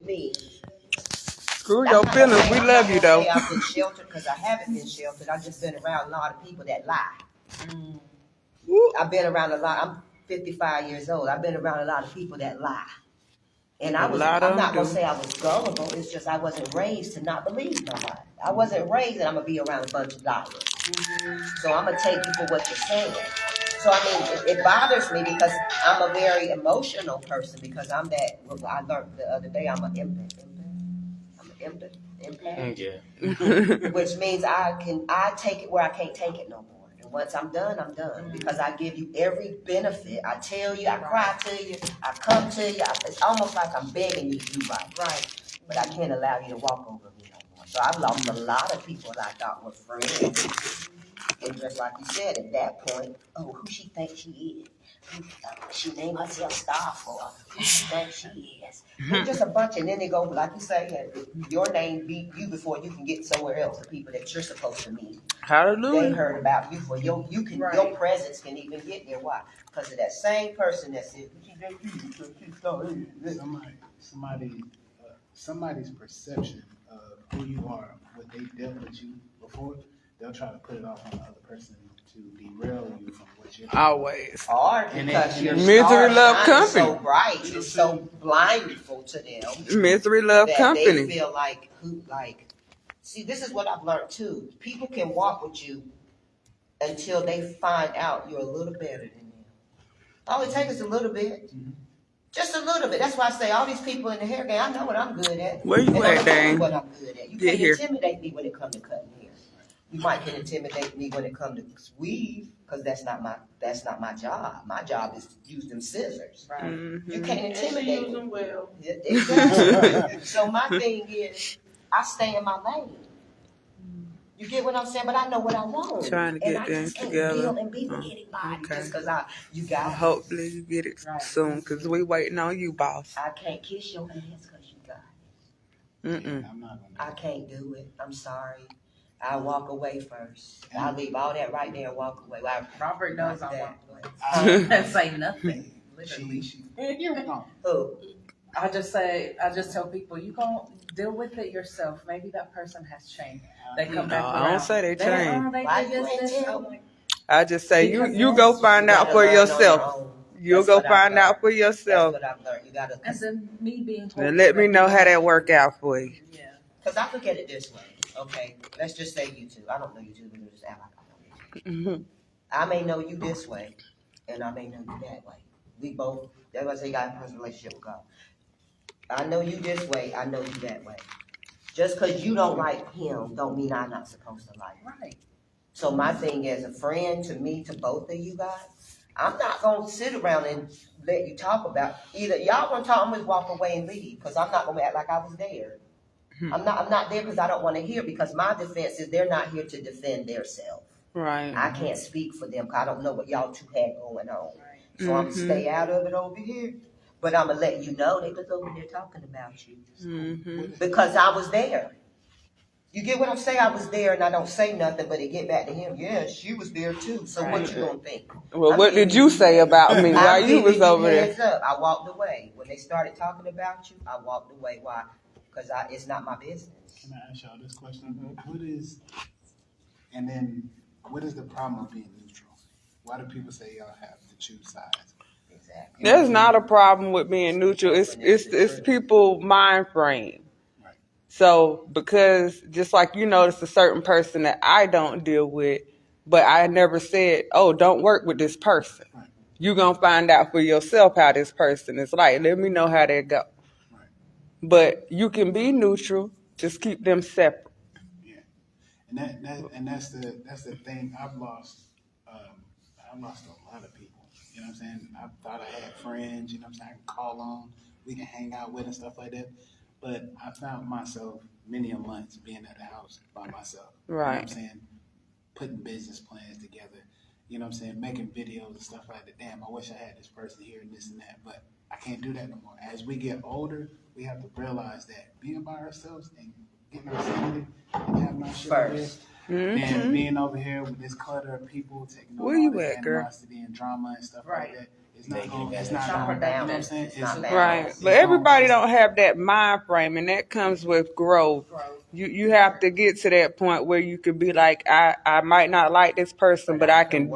Me. Screw I'm your not gonna feelings. say, We I'm not love you gonna though. say I've been sheltered because I haven't been sheltered. I've just been around a lot of people that lie. Woo. I've been around a lot. I'm 55 years old. I've been around a lot of people that lie. And A lot I'm of them not gonna do. say I was gullible. It's just I wasn't raised to not believe nobody. I wasn't raised that I'm gonna be around a bunch of liars. So I'm gonna take you for what you're saying. So I mean, it bothers me because I'm a very emotional person because I'm that. Well, I learned the other day I'm an empath. I'm an empath. Yeah. Which means I take it where I can't take it no more. And once I'm done because I give you every benefit. I tell you, I cry to you, I come to you. It's almost like I'm begging you to do right. Right. But I can't allow you to walk over me no more. So I've lost a lot of people that I thought were friends. And just like you said, at that point, oh, who she thinks she is? She named herself Star for her. Who she thinks she is? They're just a bunch, and then they go, like you say, your name beat you before you can get somewhere else. The people that you're supposed to meet, they Hallelujah. heard about you for your your presence can even get there. Why? Because of that same person that said, somebody's perception of who you are, what they dealt with you before, they'll try to put it off on the other person to derail you from what you're doing. Always. or because your Misery star love shines so company. bright, it's so blindful to them Misery love that they company. feel like. See, this is what I've learned too. People can walk with you until they find out you're a little better than them. All it takes is a little bit. Just a little bit. That's why I say all these people in the hair game, I know what I'm good at. Where you And I'm at, gonna tell you Dane? what I'm good at. You Get can't here. intimidate me when it comes to cutting hair. You might can intimidate me when it comes to weave, because that's not my job. My job is to use them scissors. Right. You can't intimidate me. Well. Exactly. So my thing is, I stay in my lane. You get what I'm saying? But I know what I want. Trying to And get I things just can't together. deal and be with anybody Okay. just because you got it. Hopefully you get it soon, because we waiting on you, boss. I can't kiss your hands because you got it. Mm-mm. I can't do it. I'm sorry. I walk away first. I leave all that right there and walk away. Robert knows I walk away. I Say nothing. Literally. Who? I just tell people, you gonna deal with it yourself. Maybe that person has changed. They come back around. I don't say they changed. Why you ain't tell me? I just say Because you go find You out gotta for learn on yourself. your own. You'll That's go what I've find out learned. for That's yourself. what I've learned. You gotta. And then me being hopeful. And let me know how that work out for you. Yeah. Because I look at it this way. Okay, let's just say you two. I don't know you two, but just act like I know you two. I may know you this way, and I may know you that way. We both. That's why I say you got a personal relationship with God. I know you this way. I know you that way. Just because you don't like him, don't mean I'm not supposed to like him. Right. So my thing as a friend to me, to both of you guys, I'm not gonna sit around and let you talk about either y'all gonna talk. I'm gonna walk away and leave because I'm not gonna act like I was there. I'm not there because I don't want to hear, because my defense is they're not here to defend themselves. Right. I can't speak for them because I don't know what y'all two had going on. So I'm gonna stay out of it over here. But I'm gonna let you know they was over there talking about you because I was there. You get what I'm saying? I was there and I don't say nothing, but it get back to him. Yeah, she was there too. So what you gonna think? Well, what did you say about me while you was over there? Heads up. I walked away when they started talking about you. I walked away. Why? Because it's not my business. Can I ask y'all this question? What is the problem of being neutral? Why do people say y'all have to choose sides? Exactly. There's not a problem with being neutral. It's people mind frame. Right. So because just like you notice a certain person that I don't deal with, but I never said, oh, don't work with this person. Right. You're going to find out for yourself how this person is like. Let me know how they go. Right. But you can be neutral. Just keep them separate. Yeah. And that's the thing. I've lost a lot of people. You know what I'm saying? I thought I had friends, you know what I'm saying, I can call on, we can hang out with and stuff like that. But I found myself many a months being at the house by myself. Right. You know what I'm saying? Putting business plans together, you know what I'm saying, making videos and stuff like that. Damn, I wish I had this person here and this and that, but I can't do that no more. As we get older, we have to realize that being by ourselves and getting our sanity and having our shit First. and being over here with this clutter of people taking Where on you all this at, girl? animosity and drama and stuff like that it's not Negative going. It's energy. not Not going. You know what I'm productive. saying? It's not Right. balanced. But everybody don't have that mind frame, and that comes with growth. You have to get to that point where you can be like, I might not like this person, but I can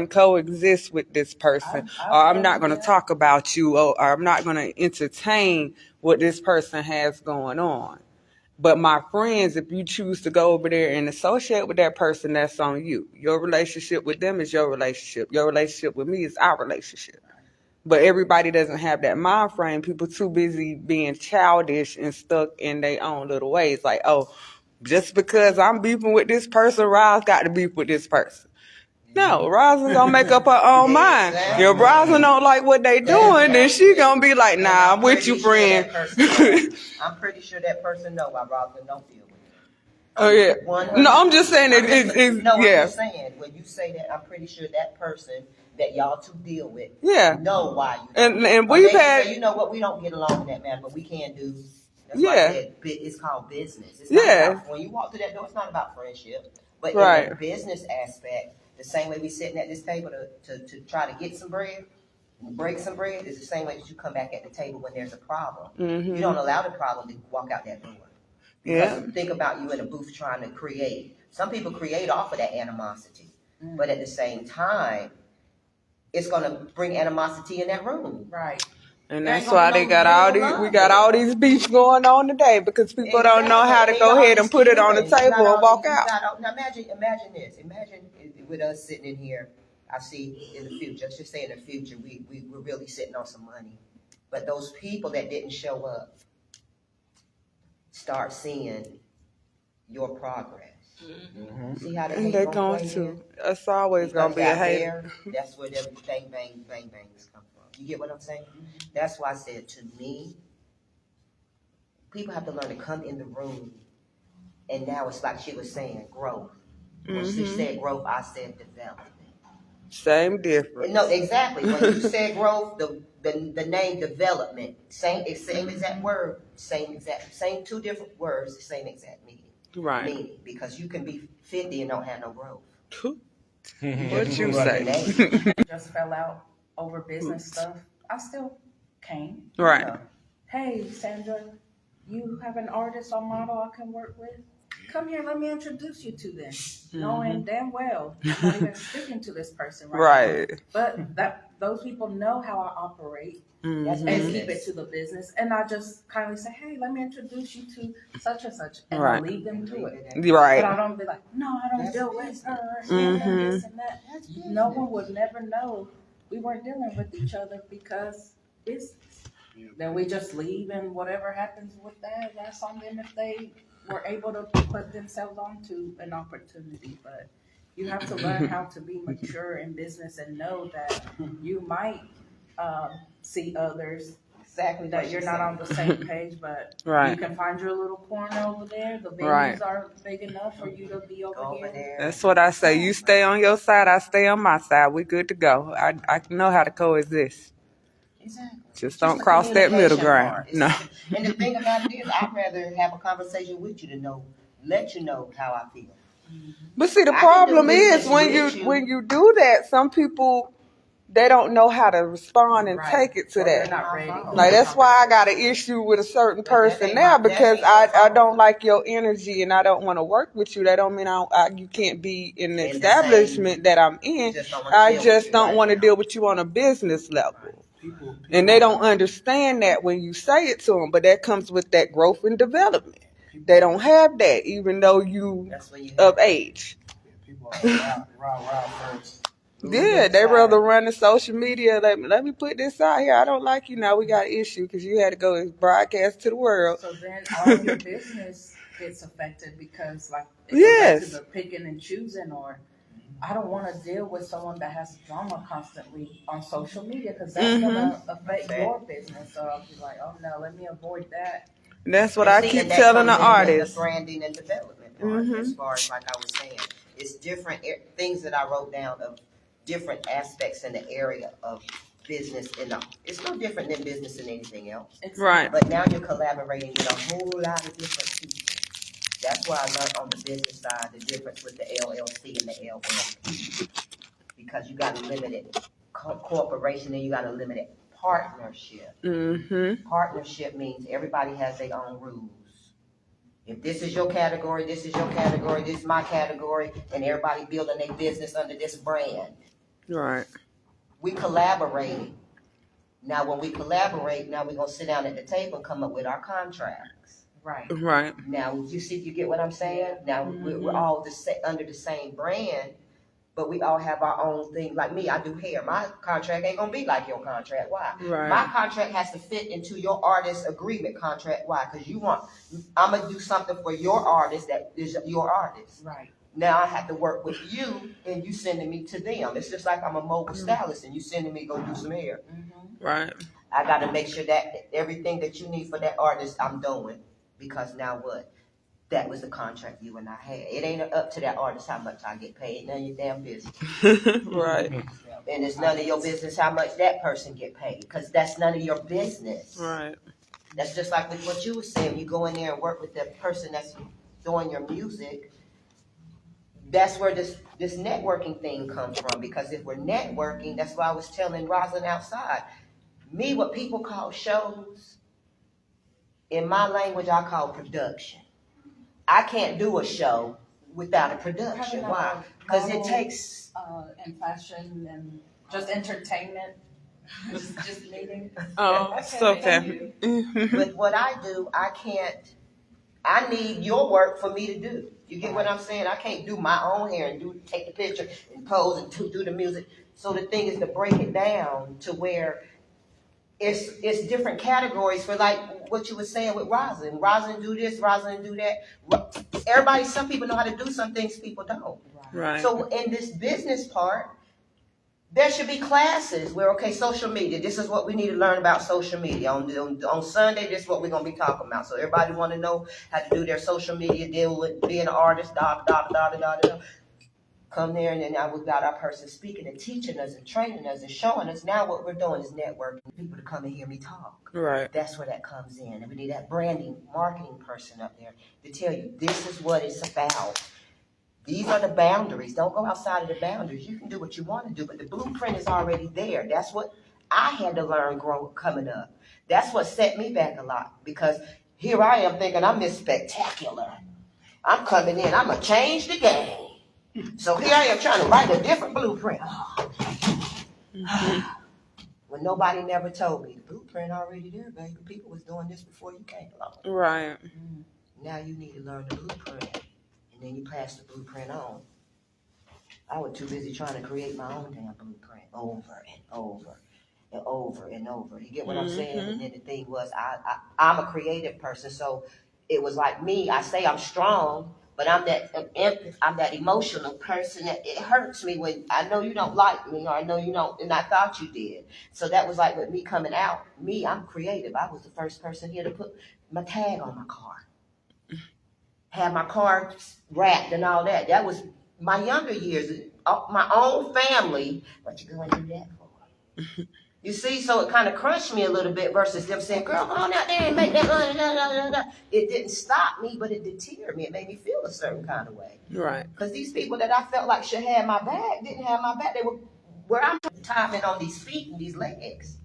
coexist with this person, or I'm not going to talk about you, or I'm not going to entertain what this person has going on. But my friends, if you choose to go over there and associate with that person, that's on you. Your relationship with them is your relationship. Your relationship with me is our relationship. But everybody doesn't have that mind frame. People too busy being childish and stuck in their own little ways. Like, oh, just because I'm beefing with this person, Roz got to beef with this person. No, Rosin gonna make up her own mind. Exactly. If Rosin don't like what they doing, then she gonna be like, nah, I'm with you, friend. I'm pretty sure that person know why Roslyn don't deal with it. Oh yeah. No, I'm just saying I'm yeah. just saying, when you say that, I'm pretty sure that person that y'all two deal with Yeah. know why you And or we've they can had say, you know what, we don't get along in that matter, but we can do. That's why I Yeah. said it's called business. It's not about, when you walk through that door, it's not about friendship. But in Right. the business aspect, the same way we sitting at this table to try to get some bread, break some bread, is the same way that you come back at the table when there's a problem. You don't allow the problem to walk out that door. Because think about you in a booth trying to create. Some people create off of that animosity. But at the same time, it's gonna bring animosity in that room. Right. And There ain't that's why gonna be they got no all real these. We love got there. all these beefs going on today because people don't know how to go ahead and put it on the table and walk out. Now imagine this. Imagine with us sitting in here. I see in the future. Let's just say in the future, we're really sitting on some money. But those people that didn't show up start seeing your progress. See how the And hate they're gonna going play to. in? It's always going to be a Because out hate. there, that's where them bang, bang, bang, bangs come from. You get what I'm saying? That's why I said, to me, people have to learn to come in the room, and now it's like she was saying, growth. When she said growth, I said development. Same difference. No, exactly. When you said growth, the name development, same exact word, same two different words, same exact meaning. Right. Meaning, because you can be 50 and don't have no growth. What you say? Just fell out over business stuff. I still came. Right. Hey, Sandra, you have an artist or model I can work with? Come here, let me introduce you to them. Knowing damn well I'm not even speaking to this person right now. But those people know how I operate That's and keep business. it to the business. And I just kindly say, hey, let me introduce you to such and such. And I Right. leave them to it. But Right. I don't be like, no, I don't That's deal with business. her. And this and that. No one would never know we weren't dealing with each other because business. Then we just leave, and whatever happens with that, that's on them if they were able to put themselves onto an opportunity. But you have to learn how to be mature in business and know that you might see others Exactly that what you're she not said. on the same page, but Right. you can find your little corner over there. The venues Right. aren't big enough for you to be Go over over here. there. That's what I say. You stay on your side, I stay on my side. We good to go. I know how to coexist. Exactly. Just don't the cross that middle communication ground. part. No. And the thing about it is, I'd rather have a conversation with you to let you know how I feel. But see, the I can do problem is business when with you you. when you do that, some people they don't know how to respond and take it to Or they're that. not ready. Like that's why I got an issue with a certain But that person ain't now my- that because ain't your I fault. don't like your energy and I don't want to work with you. That don't mean you can't be in the In the establishment same- that I'm in. just don't wanna I deal just with you don't right want to now. deal with you on a business level. People And they don't understand that when you say it to them, but that comes with that growth and development. They don't have that, even though you That's when you of age. people are wild first. Yeah, they rather run the social media. Let me put this out here. I don't like you now. We got an issue because you had to go and broadcast to the world. So then all of your business gets affected because, like, it goes Yes. back to the picking and choosing. Or I don't want to deal with someone that has drama constantly on social media because that's gonna affect your business. So I'll be like, oh no, let me avoid that. And that's what And I see, keep and that telling the comes in with artists. the branding and development part, as far as like I was saying, it's different things that I wrote down of different aspects in the area of business. It's no different than business in anything else. Right. But now you're collaborating with a whole lot of different people. That's why I learned on the business side the difference with the LLC and the LLP, because you got limited corporation, then you got a limited partnership. Mm-hmm. Partnership means everybody has their own rules. If this is your category, this is your category, this is my category, and everybody building their business under this brand. Right. We collaborating. Now, when we collaborate, now we're gonna sit down at the table and come up with our contracts. Right. Right. Now, you see, you get what I'm saying? Now, we're all under the same brand, but we all have our own thing. Like me, I do hair. My contract ain't gonna be like your contract. Why? Right. My contract has to fit into your artist agreement contract. Why? Because I'm gonna do something for your artist that is your artist. Right. Now I have to work with you, and you sending me to them. It's just like I'm a mobile stylist, and you sending me go do some hair. Right. I got to make sure that everything that you need for that artist, I'm doing. Because now what? That was the contract you and I had. It ain't up to that artist how much I get paid. None of your damn business. Right. And it's none of your business how much that person get paid. Because that's none of your business. Right. That's just like with what you were saying. You go in there and work with the person that's doing your music. That's where this networking thing comes from. Because if we're networking, that's why I was telling Rosalind outside. Me, what people call shows, in my language, I call production. I can't do a show without a production. Why? Because it takes. And fashion and just entertainment. just meeting. Oh, it's okay. With what I do, I need your work for me to do. You get what I'm saying? I can't do my own hair and take the picture and pose and do the music. So the thing is to break it down to where it's different categories for like what you were saying with Rosalind. Rosalind do this, Rosalind do that. Some people know how to do some things, people don't. Right. So in this business part, there should be classes where, okay, social media, this is what we need to learn about social media. On Sunday, this is what we're going to be talking about. So everybody want to know how to do their social media, deal with being an artist, Come there, and then now we've got our person speaking and teaching us and training us and showing us. Now what we're doing is networking people to come and hear me talk. Right. That's where that comes in. And we need that branding, marketing person up there to tell you, this is what it's about. These are the boundaries. Don't go outside of the boundaries. You can do what you want to do, but the blueprint is already there. That's what I had to learn coming up. That's what set me back a lot, because here I am thinking I'm this spectacular. I'm coming in. I'm going to change the game. So here I am trying to write a different blueprint. When nobody never told me, the blueprint already there, baby. People was doing this before you came along. Right. Now you need to learn the blueprint, and then you pass the blueprint on. I was too busy trying to create my own damn blueprint over and over and over and over. You get what I'm saying? And then the thing was, I'm a creative person, so it was like me. I say I'm strong, but I'm that emotional person that it hurts me when I know you don't like me, or I know you don't, and I thought you did. So that was like with me coming out. I'm creative. I was the first person here to put my tag on my car, have my car wrapped and all that. That was my younger years, my own family. What you going to do that for? You see, so it kind of crushed me a little bit versus them saying, girl, go on out there and make that. It didn't stop me, but it deterred me. It made me feel a certain kind of way. Right. Because these people that I felt like should have my back didn't have my back. They were where I'm timing on these feet and these legs.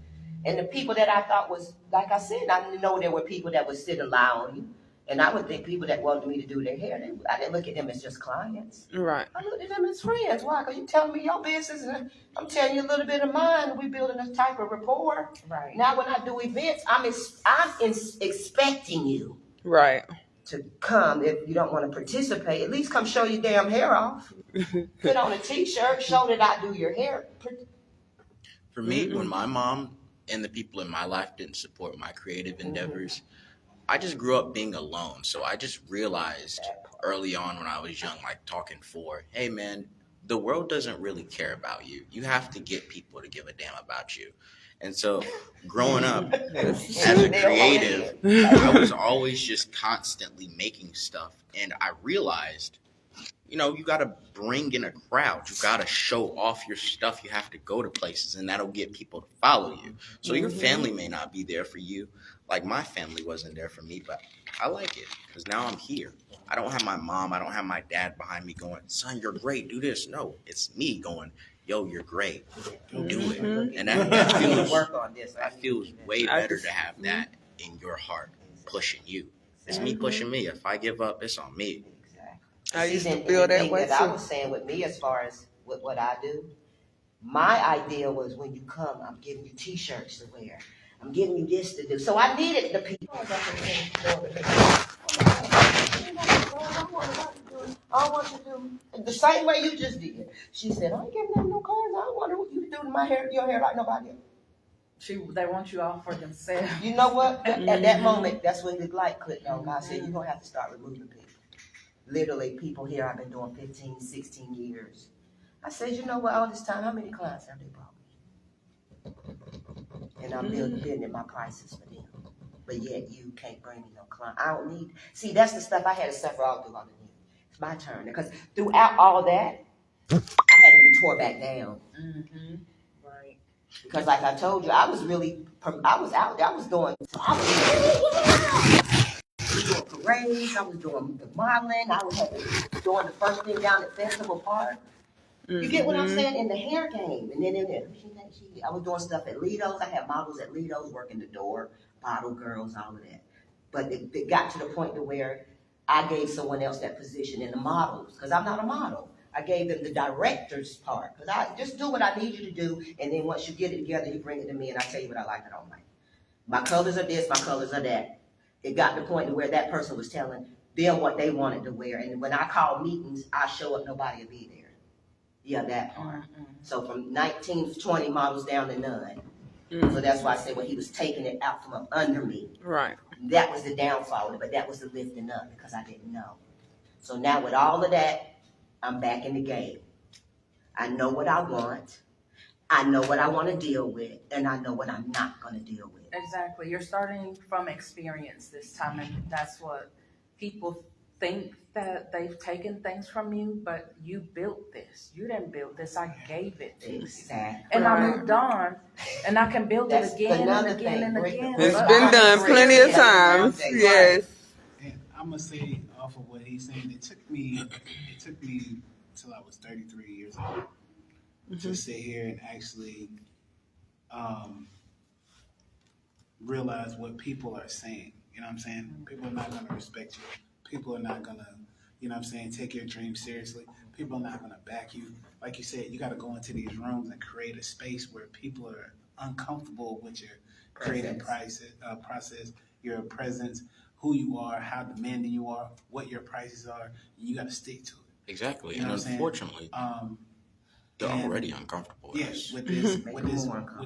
And the people that I thought was, like I said, I didn't know there were people that would sit and lie on you. And I would think people that wanted me to do their hair, I didn't look at them as just clients. Right. I looked at them as friends. Why? Because you telling me your business, and I'm telling you a little bit of mine, and we building a type of rapport. Right. Now when I do events, I'm expecting you Right. to come. If you don't want to participate, at least come show your damn hair off. Put on a T-shirt, show that I do your hair. For me, when my mom and the people in my life didn't support my creative endeavors, I just grew up being alone. So I just realized early on when I was young, like talking hey man, the world doesn't really care about you. You have to get people to give a damn about you. And so growing up as a creative, I was always just constantly making stuff. And I realized, you got to bring in a crowd. You got to show off your stuff. You have to go to places, and that'll get people to follow you. So your family may not be there for you. Like my family wasn't there for me, but I like it because now I'm here. I don't have my mom. I don't have my dad behind me going, son, you're great. Do this. No, it's me going, yo, you're great, Go do it. Mhm. And that I need to feels work on this. that feels way I better just- to have that in your heart pushing you. It's me Mm-hmm. pushing me. If I give up, it's on me. Exactly. I See, used to then, feel the that thing way that I too. was saying with me as far as with what I do, my idea was when you come, I'm giving you t-shirts to wear. I'm giving you this to do. So I needed the people. I want to do the same way you just did. She said, I ain't giving them no cards. I don't want you to do my hair, your hair like nobody else. They want you all for themselves. You know what? At that Mhm. moment, that's when the light clicked on. God said, you're going to have to start removing people. Literally, people here I've been doing 15, 16 years. I said, you know what? All this time, how many clients have they brought me? And I'm building my prices for them. But yet, you can't bring me no client. I don't need. See, that's the stuff I had to suffer all through all of it. It's my turn. Because throughout all that, I had to be tore back down. Mm-hmm. Right. Because like I told you, I was out there, I was doing parades, I was doing the modeling, I was doing the first thing down at Festival Park. You get what I'm saying? In the hair game. And then I was doing stuff at Lido's. I had models at Lido's working the door, bottle girls, all of that. But it got to the point to where I gave someone else that position in the models, because I'm not a model. I gave them the director's part, because I just do what I need you to do, and then once you get it together, you bring it to me, and I tell you what I like and I don't like. My colors are this, my colors are that. It got to the point to where that person was telling them what they wanted to wear, and when I call meetings, I show up, nobody will be there. Yeah, that part. Mm-hmm. So from 19 to 20 models down to none. So that's why I said when he was taking it out from up under me, Right. that was the downfall, but that was the lifting up because I didn't know. So now with all of that, I'm back in the game. I know what I want. I know what I want to deal with, and I know what I'm not going to deal with. Exactly. You're starting from experience this time, and that's what people think, that they've taken things from you, but you built this. You didn't build this. I gave it to you. Exactly. And I moved on, and I can build That's it again and another again thing. and Break the again. brick. It's But been I done have plenty of experience. times. Right. Yes. And I'm gonna say off of what he's saying, it took me till I was 33 years old to sit here and actually realize what people are saying. You know what I'm saying? People are not gonna respect you. People are not gonna, you know what I'm saying, take your dreams seriously. People are not gonna back you. Like you said, you gotta go into these rooms and create a space where people are uncomfortable with your creative process, your presence, who you are, how demanding you are, what your prices are. You gotta stick to it. Exactly. You know And what I'm saying? unfortunately, they're and- already uncomfortable with Yes, us. with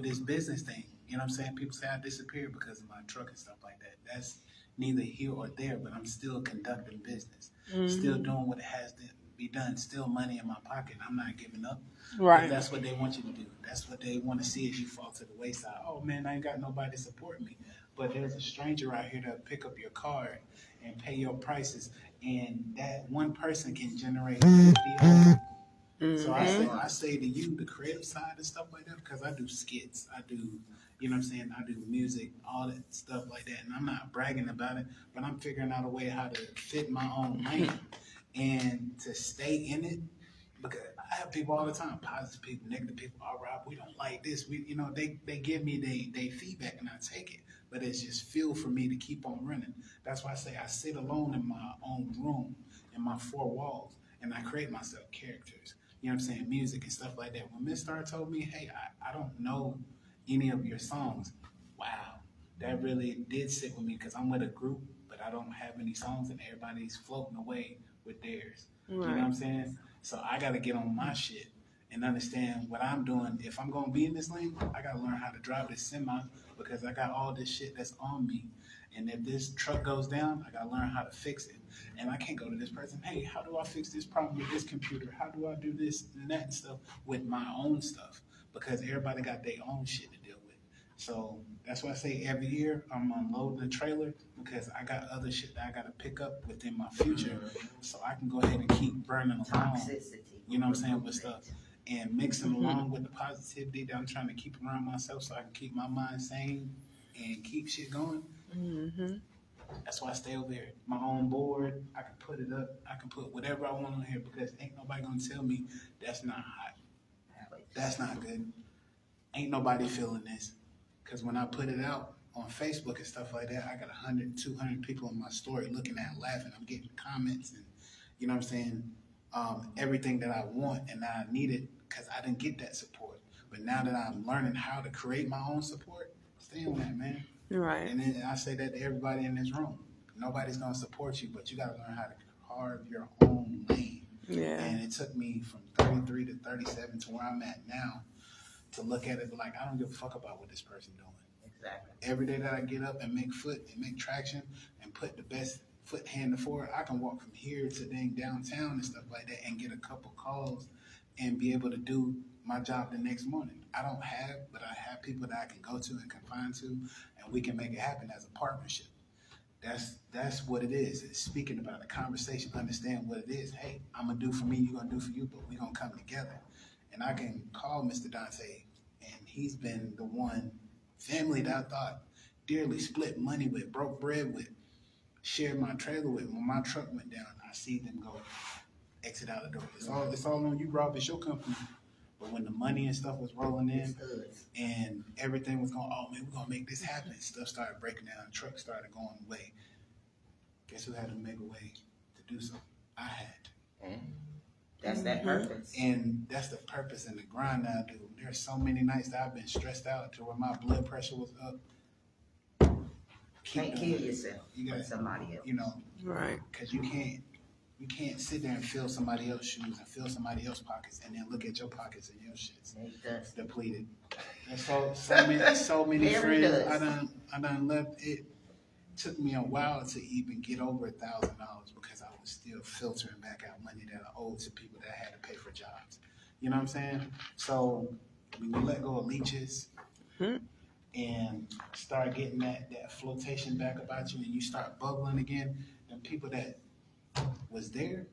this business thing. You know what I'm saying? People say I disappeared because of my truck and stuff like that. That's neither here or there, but I'm still conducting business. Still doing what has to be done. Still money in my pocket. I'm not giving up. Right. That's what they want you to do. That's what they want to see as you fall to the wayside. Oh man, I ain't got nobody to support me. But there's a stranger out here to pick up your card and pay your prices, and that one person can generate 50 others. So I say to you, the creative side and stuff like that, because I do skits, I do, you know what I'm saying, I do music, all that stuff like that, and I'm not bragging about it, but I'm figuring out a way how to fit my own lane and to stay in it, because I have people all the time, positive people, negative people, all right, we don't like this, they give me they feedback and I take it, but it's just fuel for me to keep on running. That's why I say I sit alone in my own room, in my four walls, and I create myself characters. You know what I'm saying, music and stuff like that. When Miss Star told me, hey, I don't know any of your songs, wow, that really did sit with me because I'm with a group, but I don't have any songs and everybody's floating away with theirs. You know what I'm saying? So I got to get on my shit and understand what I'm doing. If I'm going to be in this lane, I got to learn how to drive this semi because I got all this shit that's on me. And if this truck goes down, I got to learn how to fix it. And I can't go to this person, hey, how do I fix this problem with this computer? How do I do this and that and stuff with my own stuff? Because everybody got their own shit to deal with. So that's why I say every year I'm unloading the trailer because I got other shit that I got to pick up within my future so I can go ahead and keep burning along, Toxicity. you know what I'm saying, with stuff. And mixing along with the positivity that I'm trying to keep around myself so I can keep my mind sane and keep shit going. That's why I stay over here. My own board, I can put it up. I can put whatever I want on here because ain't nobody gonna tell me that's not hot. That's not good. Ain't nobody feeling this. Because when I put it out on Facebook and stuff like that, I got 100, 200 people in my story looking at, laughing. I'm getting comments and, you know what I'm saying, everything that I want and that I needed because I didn't get that support. But now that I'm learning how to create my own support, stay on that, man. Right. And then I say that to everybody in this room. Nobody's going to support you, but you got to learn how to carve your own lane. Yeah. And it took me from 33 to 37 to where I'm at now to look at it like, I don't give a fuck about what this person doing. Exactly. Every day that I get up and make traction and put the best foot hand forward, I can walk from here to dang downtown and stuff like that and get a couple calls and be able to do my job the next morning. I don't have, but I have people that I can go to and confine to, and we can make it happen as a partnership. That's what it is. It's speaking about a conversation, understand what it is. Hey, I'm gonna do for me, you're gonna do for you, but we're gonna come together. And I can call Mr. Dante, and he's been the one family that I thought dearly, split money with, broke bread with, shared my trailer with. When my truck went down, I see them go exit out the door. It's all on you, Rob. It's your company. But when the money and stuff was rolling in and everything was going, oh man, we're gonna make this happen. Stuff started breaking down. Trucks started going away. Guess who had to make a way to do so? I had. That's that purpose. And that's the purpose and the grind that I do. There's so many nights that I've been stressed out to where my blood pressure was up. Can't kill yourself You for got somebody else. you know, Right. because you can't sit there and fill somebody else's shoes and fill somebody else's pockets and then look at your pockets and your shit's It does. depleted. And so many Very friends does. I done left. It took me a while to even get over $1,000 because I was still filtering back out money that I owed to people that had to pay for jobs. You know what I'm saying? So when you let go of leeches and start getting that flotation back about you and you start bubbling again, and people that was there,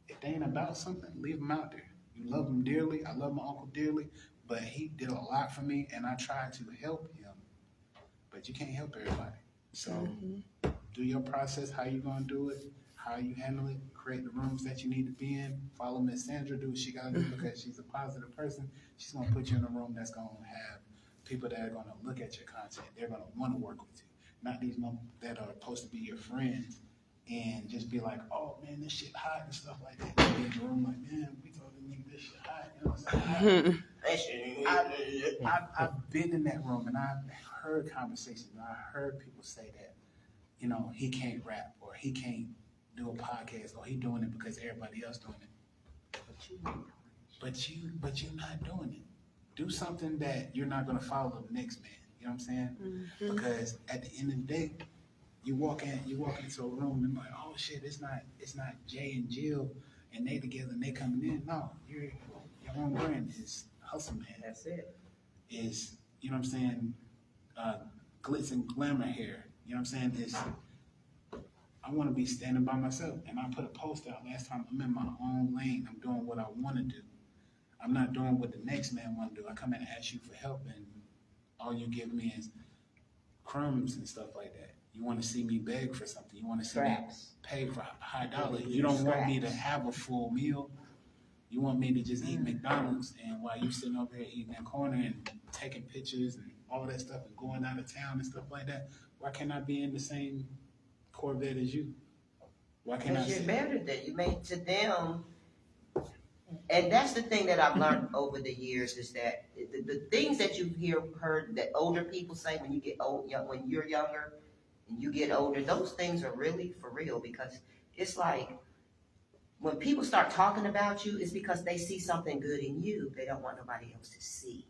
if they ain't about something, leave them out there. You love them dearly. I love my uncle dearly, but he did a lot for me, and I tried to help him. But you can't help everybody. So do your process, how you gonna do it, how you handle it, create the rooms that you need to be in. Follow Miss Sandra, do what she gotta do because she's a positive person. She's gonna put you in a room that's gonna have people that are gonna look at your content. They're gonna wanna work with you. Not these that are supposed to be your friends and just be like, oh man, this shit hot and stuff like that. And be in the room like, man, we told them nigga this shit hot. You know what I'm saying? I've been in that room and I've heard conversations and I heard people say that, you know, he can't rap or he can't do a podcast or he doing it because everybody else doing it. But you're not doing it. Do something that you're not gonna follow the next man. You know what I'm saying? Because at the end of the day, you walk into a room and like, oh shit, it's not Jay and Jill and they together and they coming in. No, your own brand is hustle, man. That's it. Is, you know what I'm saying, glitz and glamour hair. You know what I'm saying? Is I want to be standing by myself. And I put a post out last time. I'm in my own lane. I'm doing what I want to do. I'm not doing what the next man want to do. I come in and ask you for help and all you give me is crumbs and stuff like that. You want to see me beg for something. You want to see me pay for high dollar. You don't want me to have a full meal. You want me to just eat McDonald's and while you sitting over here eating that corner and taking pictures and all that stuff and going out of town and stuff like that. Why can't I be in the same Corvette as you? Why can't I Because you're sit? better than you made to them. And that's the thing that I've learned over the years is that the things that you heard that older people say when you get old, when you're younger and you get older, those things are really for real because it's like when people start talking about you, it's because they see something good in you they don't want nobody else to see.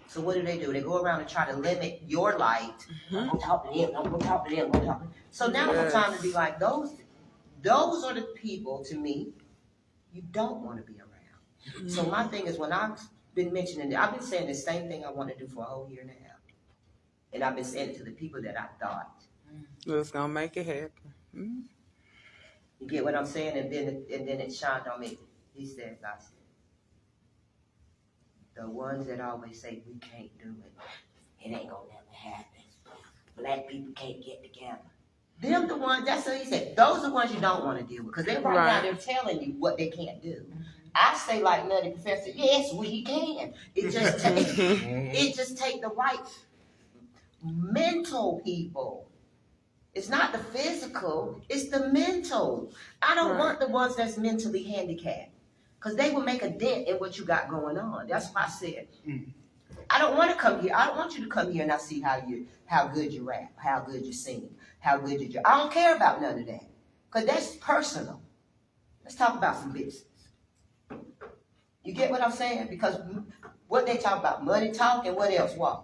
So what do? They go around and try to limit your light. I'm gonna talk to them, I'm gonna talk to them, I'm gonna talk to them. So now it's time to be like, those are the people, to me, you don't want to be around. So my thing is when I've been mentioning, I've been saying the same thing I want to do for a whole year and a half. And I've been saying it to the people that I thought. It's gonna make it happen. You get what I'm saying? And then it shined on me. He said, I said, the ones that always say we can't do it, it ain't gonna never happen. Black people can't get together. Them the ones, that's what he said. Those are the ones you don't want to deal with. Because they're right now, they're telling you what they can't do. I say like Nutty Professor, yes, we can. It just take the right mental people. It's not the physical, it's the mental. I don't want the ones that's mentally handicapped, because they will make a dent in what you got going on. That's why I said, I don't want to come here. I don't want you to come here and I see how good you rap, how good you sing, how good you do. I don't care about none of that, because that's personal. Let's talk about some business. You get what I'm saying? Because what they talk about, money talk, and what else? What?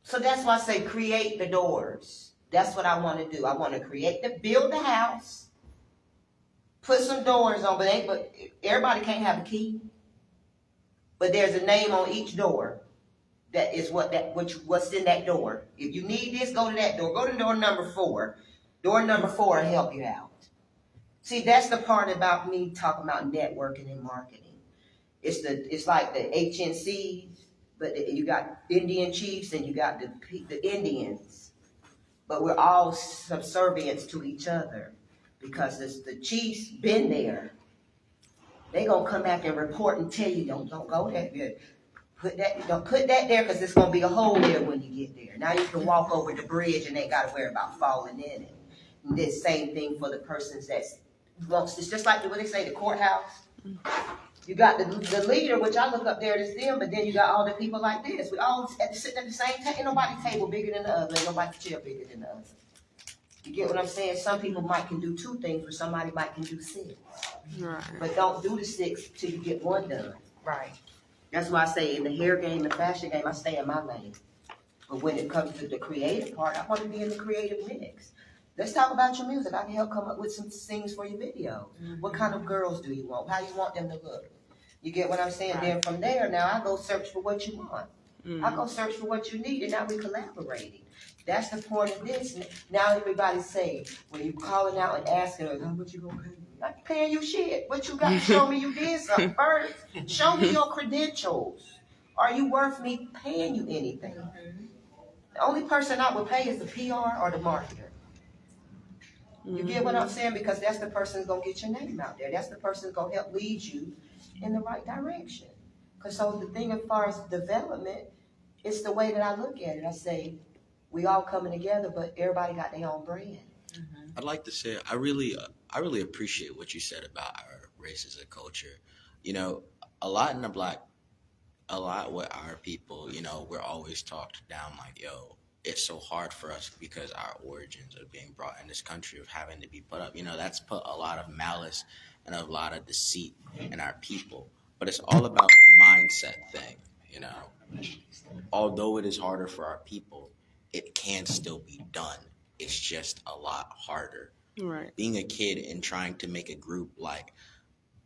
So that's why I say create the doors. That's what I want to do. I want to build the house, put some doors on, but everybody can't have a key. But there's a name on each door. That is what's in that door. If you need this, go to that door. Go to door number 4. Door number 4 will help you out. See, that's the part about me talking about networking and marketing. It's like the HNCs. But you got Indian chiefs and you got the Indians. But we're all subservient to each other, because the chiefs been there. They gonna come back and report and tell you, don't go there. Don't put that there, because there's gonna be a hole there when you get there. Now you can walk over the bridge and they gotta worry about falling in it. And the same thing for the persons it's just like what they say, the courthouse. You got the leader, which I look up there as them, but then you got all the people like this. We all sitting at the same table. Ain't nobody's table bigger than the other. Ain't nobody's chair bigger than the other. You get what I'm saying? Some people can do 2 things, but somebody can do 6. Right. But don't do the 6 till you get 1 done. Right. That's why I say in the hair game, the fashion game, I stay in my lane. But when it comes to the creative part, I want to be in the creative mix. Let's talk about your music. I can help come up with some things for your video. What kind of girls do you want? How you want them to look? You get what I'm saying? Right. Then from there, now I go search for what you want. I go search for what you need, and now we collaborating. That's the point of this. Now everybody's saying, when you calling out and asking, how much you gonna pay me? I ain't paying you shit. What you got to show me you did something first. Show me your credentials. Are you worth me paying you anything? The only person I would pay is the PR or the marketer. You get what I'm saying? Because that's the person who's going to get your name out there. That's the person who's going to help lead you in the right direction. Because so the thing as far as development, it's the way that I look at it. I say, we all coming together, but everybody got their own brand. I'd like to say, I really appreciate what you said about our race as a culture. You know, a lot with our people, you know, we're always talked down like, yo, it's so hard for us because our origins are being brought in this country of having to be put up. You know, that's put a lot of malice and a lot of deceit in our people. But it's all about a mindset thing, you know. Although it is harder for our people, it can still be done. It's just a lot harder. Right. Being a kid and trying to make a group like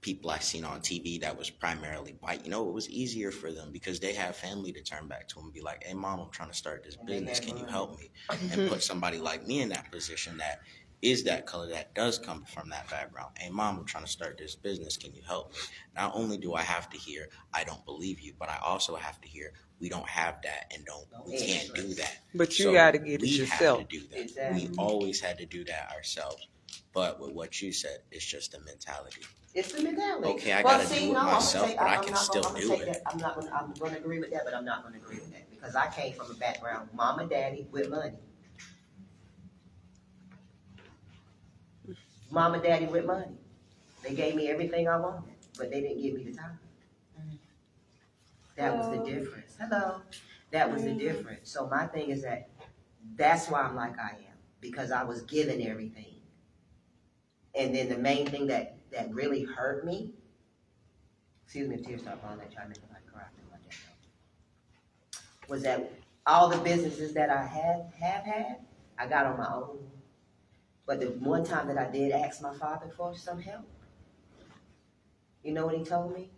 people I've seen on TV that was primarily white, you know, it was easier for them because they have family to turn back to them and be like, hey, mom, I'm trying to start this business. Can you help me? And put somebody like me in that position that is that color, that does come from that background. Hey, mom, I'm trying to start this business. Can you help me? Not only do I have to hear, I don't believe you, but I also have to hear, we don't have that and we can't do that. But you got to get it yourself. We have to do that. Exactly. We always had to do that ourselves. But with what you said, it's just a mentality. It's the mentality. Okay, I gotta do it myself, but I can still do it. I'm going to agree with that, but I'm not going to agree with that because I came from a background, mom and daddy with money. Mom and daddy with money. They gave me everything I wanted, but they didn't give me the time. That was the difference. Hello. That was the difference. So my thing is that's why I'm like I am, because I was given everything. And then the main thing that really hurt me, excuse me if tears start falling, I try to make somebody cry, was that all the businesses that I have had, I got on my own. But the one time that I did ask my father for some help, you know what he told me?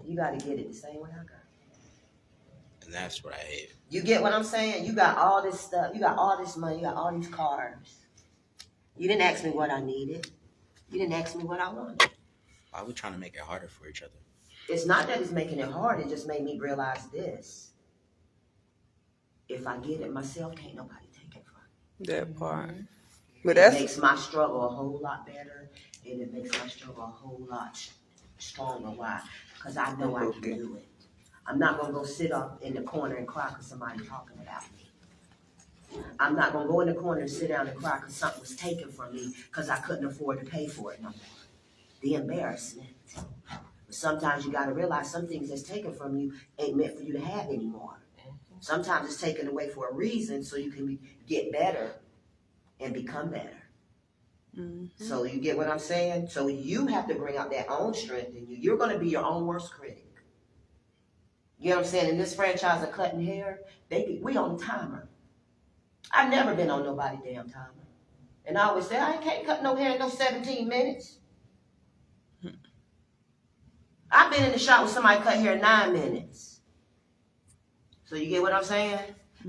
You got to get it the same way I got it. And that's what I hate. You get what I'm saying? You got all this stuff. You got all this money. You got all these cars. You didn't ask me what I needed. You didn't ask me what I wanted. Why are we trying to make it harder for each other? It's not that it's making it hard. It just made me realize this. If I get it myself, can't nobody take it from me. That part. But It that's makes my struggle a whole lot better, and it makes my struggle a whole lot stronger. Why? Because I know I can do it. I'm not gonna go sit up in the corner and cry because somebody talking about me. I'm not gonna go in the corner and sit down and cry because something was taken from me because I couldn't afford to pay for it no more. The embarrassment. But sometimes you gotta realize some things that's taken from you ain't meant for you to have anymore. Sometimes it's taken away for a reason so you can get better and become better. So you get what I'm saying? So you have to bring out that own strength in you. You're going to be your own worst critic. You know what I'm saying? In this franchise of cutting hair, we on a timer. I've never been on nobody damn timer. And I always say, I can't cut no hair in no 17 minutes. I've been in the shop with somebody cut hair in 9 minutes. So you get what I'm saying?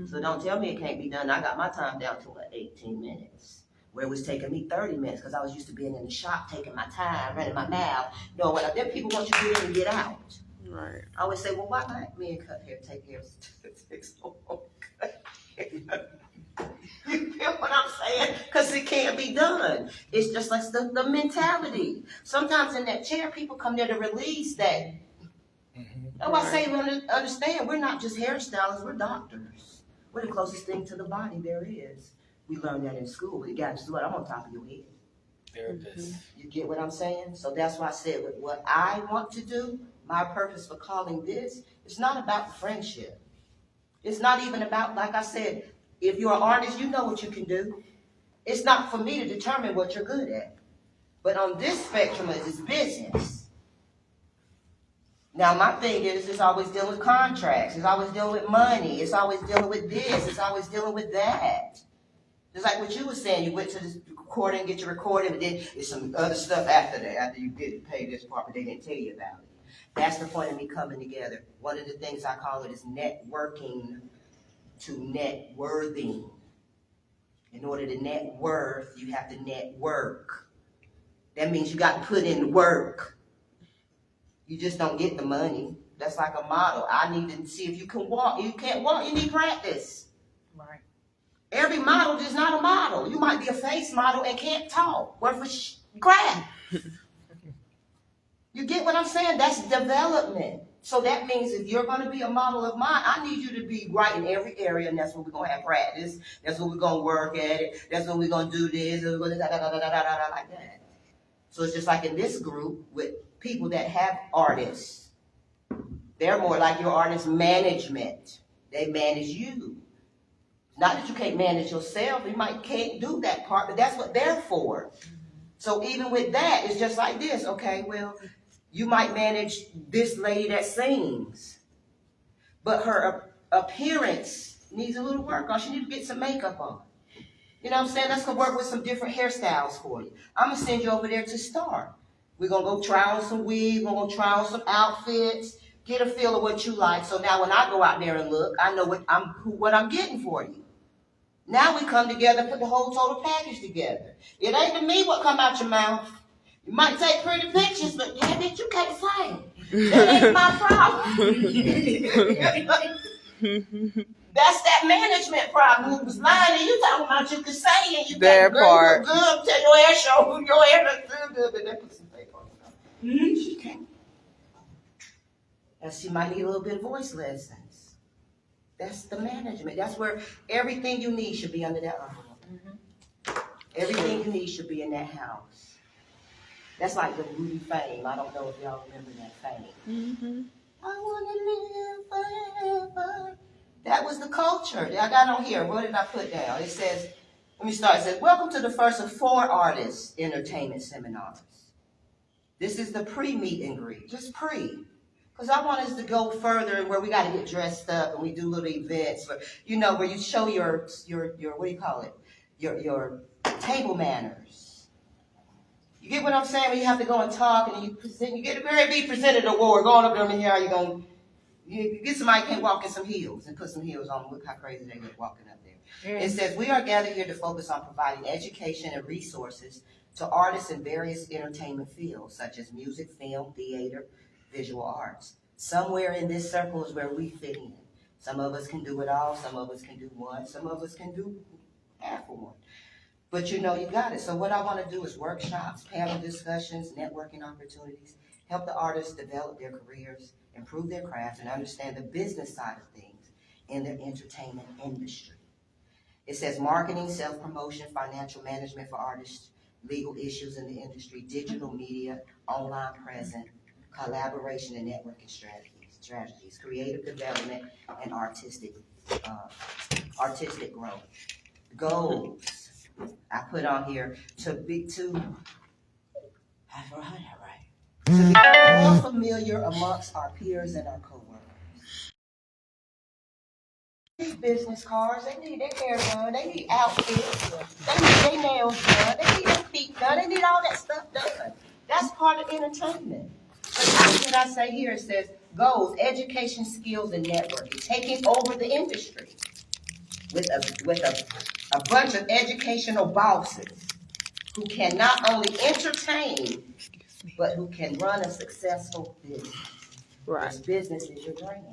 So don't tell me it can't be done. I got my time down to 18 minutes. Where it was taking me 30 minutes because I was used to being in the shop, taking my time, running my mouth. No, what them people want you to get in and get out. right. I always say, well, why black men cut hair, take hair, take so long? You feel what I'm saying? Because it can't be done. It's just like the mentality. Sometimes in that chair, people come there to release that. That's why I say, understand, we're not just hairstylists, we're doctors. We're the closest thing to the body there is. We learned that in school. You got to do it. I'm on top of your head. Therapist. You get what I'm saying? So that's why I said with what I want to do, my purpose for calling this, it's not about the friendship. It's not even about, like I said, if you're an artist, you know what you can do. It's not for me to determine what you're good at. But on this spectrum, it's business. Now, my thing is, it's always dealing with contracts. It's always dealing with money. It's always dealing with this. It's always dealing with that. Just like what you were saying, you went to this recording, get your recording, but then there's some other stuff after that, after you didn't pay this part, but they didn't tell you about it. That's the point of me coming together. One of the things I call it is networking to networthing. In order to net worth, you have to network. That means you got to put in the work. You just don't get the money. That's like a model. I need to see if you can walk. You can't walk, you need practice. Right. Every model is not a model. You might be a face model and can't talk. Worth for crap. You get what I'm saying? That's development. So that means if you're going to be a model of mine, I need you to be right in every area, and that's what we're going to have practice. That's what we're going to work at it. That's what we're going to do this. We're going to like that. So it's just like in this group with people that have artists. They're more like your artist management. They manage you. Not that you can't manage yourself. You can't do that part, but that's what they're for. So even with that, it's just like this. Okay, well, you might manage this lady that sings, but her appearance needs a little work on. She needs to get some makeup on. You know what I'm saying? That's going to work with some different hairstyles for you. I'm going to send you over there to start. We're going to go try on some wigs. We're going to try on some outfits. Get a feel of what you like. So now when I go out there and look, I know what I'm getting for you. Now we come together, put the whole total package together. It ain't to me what come out your mouth. You might take pretty pictures, but damn it, you can't sing. That ain't my problem. That's that management problem. Who was lying and you talking about you could sing and you That part. Good, tell your hair show, your hair looks good, but they put some fake on it. She can't. And she might need a little bit of voice lessons. That's the management. That's where everything you need should be under that umbrella. Everything you need should be in that house. That's like the movie Fame. I don't know if y'all remember that Fame. I want to live forever. That was the culture. I got on here. What did I put down? It says, let me start. It says, welcome to the first of 4 artists entertainment seminars. This is the pre-meet and greet. Just pre. Because I want us to go further where we got to get dressed up and we do little events where, where you show your what do you call it? Your table manners. You get what I'm saying? When you have to go and talk and you get a be presented an award, going up there and here, you get somebody can't walk in some heels and put some heels on. Look how crazy they look walking up there. It says, we are gathered here to focus on providing education and resources to artists in various entertainment fields, such as music, film, theater, visual arts. Somewhere in this circle is where we fit in. Some of us can do it all. Some of us can do one. Some of us can do half of one. But you know you got it. So what I want to do is workshops, panel discussions, networking opportunities, help the artists develop their careers, improve their craft, and understand the business side of things in their entertainment industry. It says marketing, self-promotion, financial management for artists, legal issues in the industry, digital media, online presence, collaboration and networking strategies, creative development, and artistic growth. Goals. I put on here to be more familiar amongst our peers and our coworkers. They need business cards, they need their hair done, they need outfits, they need their nails done, they need their feet done, they need all that stuff done. That's part of entertainment. But that's what I say here. It says goals, education, skills, and networking, taking over the industry with a bunch of educational bosses who can not only entertain, but who can run a successful business. Right. This business is your brand.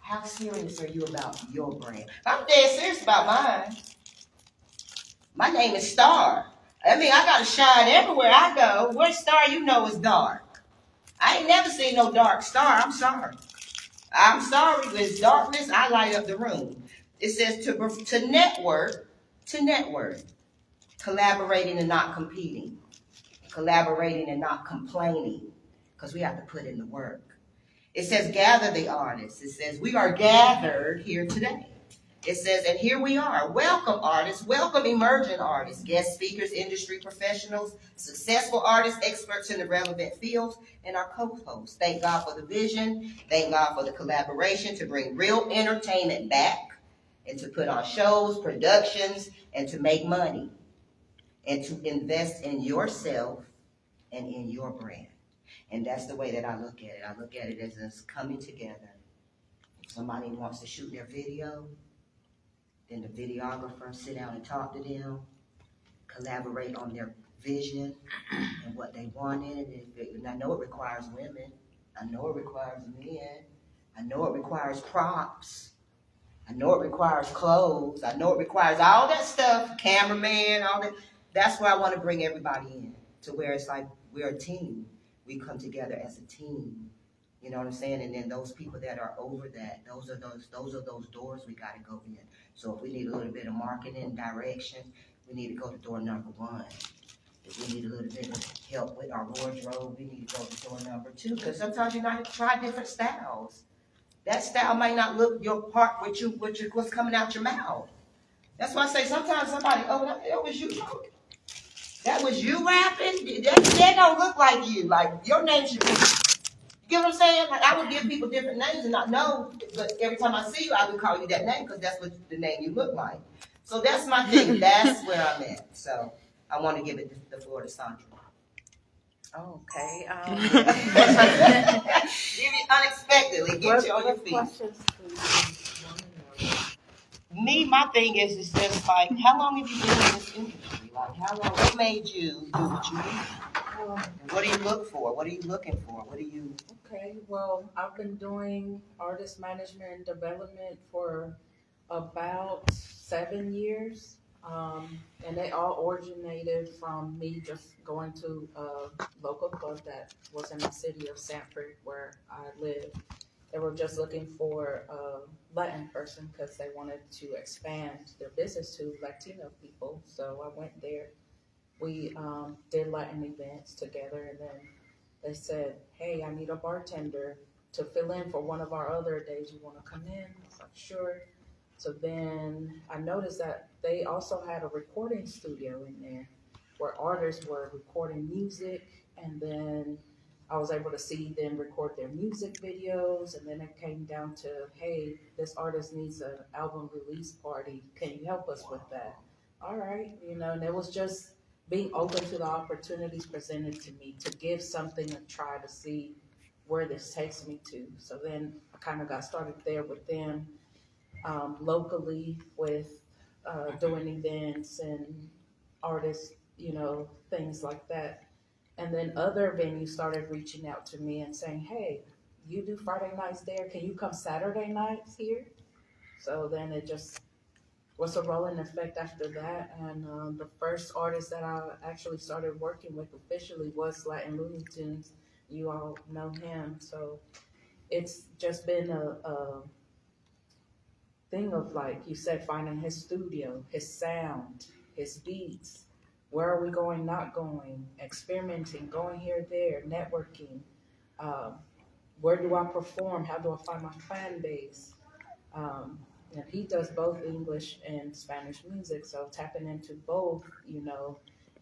How serious are you about your brand? I'm dead serious about mine. My name is Star. I mean, I gotta shine everywhere I go. What star you know is dark? I ain't never seen no dark star. I'm sorry. I'm sorry. With darkness, I light up the room. It says to network, collaborating and not competing, collaborating and not complaining, because we have to put in the work. It says gather the artists. It says we are gathered here today. It says, and here we are. Welcome artists, welcome emerging artists, guest speakers, industry professionals, successful artists, experts in the relevant fields, and our co-hosts. Thank God for the vision. Thank God for the collaboration to bring real entertainment back and to put on shows, productions, and to make money and to invest in yourself and in your brand. And that's the way that I look at it. I look at it as us coming together. If somebody wants to shoot their video, then the videographer sit down and talk to them, collaborate on their vision and what they wanted. And I know it requires women. I know it requires men. I know it requires props. I know it requires clothes. I know it requires all that stuff, cameraman, all that. That's where I want to bring everybody in, to where it's like we're a team. We come together as a team. You know what I'm saying? And then those people that are over that, those are those doors we got to go in. So if we need a little bit of marketing direction, we need to go to door number 1. If we need a little bit of help with our wardrobe, we need to go to door number 2. Because sometimes you got to try different styles. That style might not look your part with what's coming out your mouth. That's why I say sometimes somebody, oh, that was you talking. That was you rapping. That don't look like you. Like your name should be. You get what I'm saying? Like I would give people different names and not know, but every time I see you, I would call you that name because that's what the name you look like. So that's my thing. That's where I'm at. So I want to give it the floor to Sandra. Okay. Give it unexpectedly. Get you on your feet. Questions do you want to know? Me, my thing is just like, how long have you been in this industry? Like, how long? What made you do what you do? What do you look for? What are you looking for? What do you? Okay, well, I've been doing artist management and development for about 7 years. And they all originated from me just going to a local club that was in the city of Sanford where I live. They were just looking for a Latin person because they wanted to expand their business to Latino people. So I went there. We did Latin events together, and then they said, hey, I need a bartender to fill in for one of our other days. You want to come in? I was like, sure. So then I noticed that they also had a recording studio in there where artists were recording music, and then I was able to see them record their music videos, and then it came down to, hey, this artist needs an album release party. Can you help us with that? All right, and it was just being open to the opportunities presented to me to give something a try to see where this takes me to. So then I kind of got started there with them, locally with doing events and artists, things like that. And then other venues started reaching out to me and saying, hey, you do Friday nights there. Can you come Saturday nights here? So then it just was a rolling effect after that. And the first artist that I actually started working with officially was Latin Looney Tunes. You all know him. So it's just been a thing of, like you said, finding his studio, his sound, his beats. Where are we going, not going, experimenting, going here, there, networking. Um, where do I perform? How do I find my fan base? And he does both English and Spanish music, so tapping into both,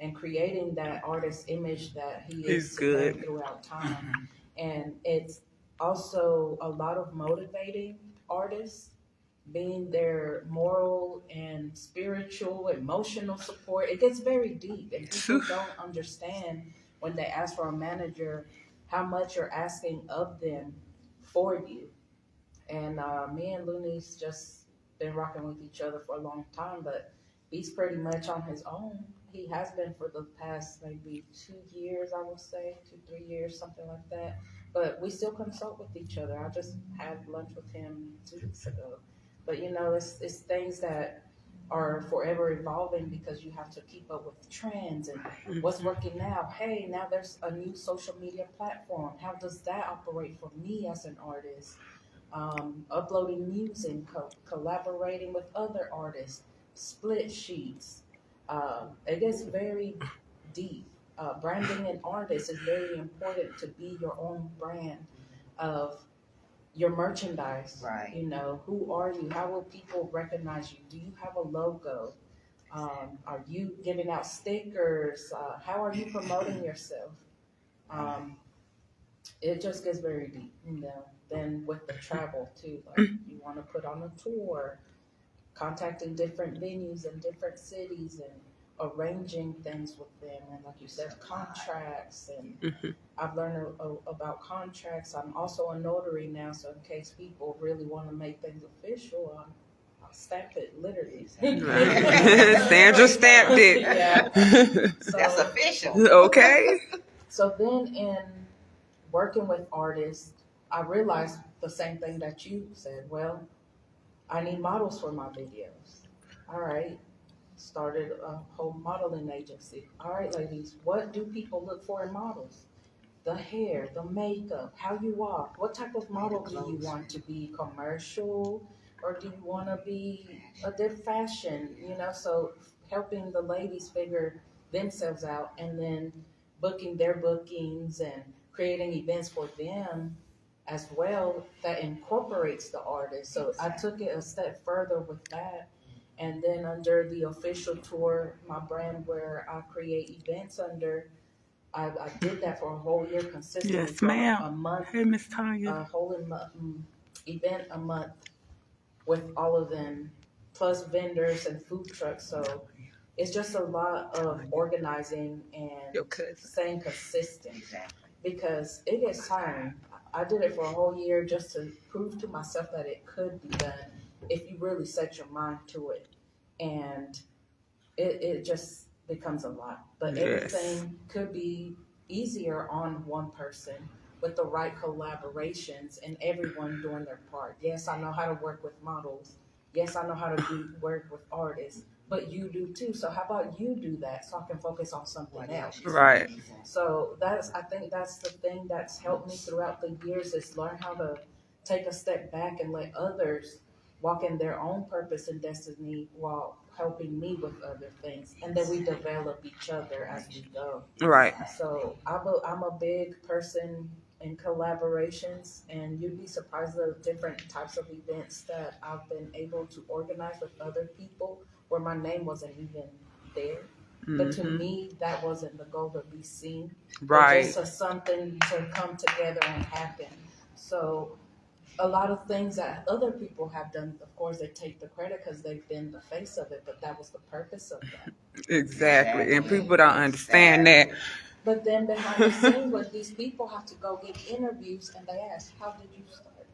and creating that artist image that he is He's good. today throughout time. And it's also a lot of motivating artists, being their moral and spiritual, emotional support. It gets very deep, and people don't understand when they ask for a manager how much you're asking of them for you. And me and Looney's just been rocking with each other for a long time, but he's pretty much on his own. He has been for the past maybe 2 years, I would say, 2, 3 years, something like that. But we still consult with each other. I just had lunch with him 2 weeks ago. But it's things that are forever evolving, because you have to keep up with trends and what's working now. Hey, now there's a new social media platform. How does that operate for me as an artist? Uploading music, collaborating with other artists, split sheets. It gets very deep. Branding an artist is very important, to be your own brand of your merchandise. Right. Who are you? How will people recognize you? Do you have a logo? Are you giving out stickers? How are you promoting yourself? It just gets very deep, Then with the travel too, like you want to put on a tour, contacting different venues in different cities and arranging things with them, and like you said, contracts. And I've learned about contracts. I'm also a notary now, so in case people really want to make things official, I'll stamp it literally. Sandra stamped it. Yeah. So, That's official. Okay. So then in working with artists, I realized the same thing that you said. Well, I need models for my videos. All right. Started a whole modeling agency. All right, ladies, what do people look for in models? The hair, the makeup, how you walk. What type of model do you want to be? Commercial, or do you want to be a good fashion? So helping the ladies figure themselves out, and then booking their bookings and creating events for them as well that incorporates the artist. So I took it a step further with that. And then under the official tour, my brand where I create events under, I did that for a whole year consistently. Yes, ma'am. A month. Hey, Miss Tanya. A whole event a month with all of them, plus vendors and food trucks. So it's just a lot of organizing and staying consistent, because it gets tiring. I did it for a whole year just to prove to myself that it could be done if you really set your mind to it. And it just becomes a lot. But everything could be easier on one person with the right collaborations and everyone doing their part. Yes, I know how to work with models. Yes, I know how to work with artists. But you do too. So how about you do that so I can focus on something else? Right. So I think that's the thing that's helped me throughout the years, is learn how to take a step back and let others walk in their own purpose and destiny while helping me with other things. And then we develop each other as we go. Right. So I'm a big person in collaborations, and you'd be surprised at the different types of events that I've been able to organize with other people where my name wasn't even there. But to me, that wasn't the goal, to be seen. Right. Just as something to come together and happen. So a lot of things that other people have done, of course, they take the credit because they've been the face of it, but that was the purpose of that. Exactly. And people don't understand that. But then behind the scenes, when these people have to go get interviews and they ask, how did you start?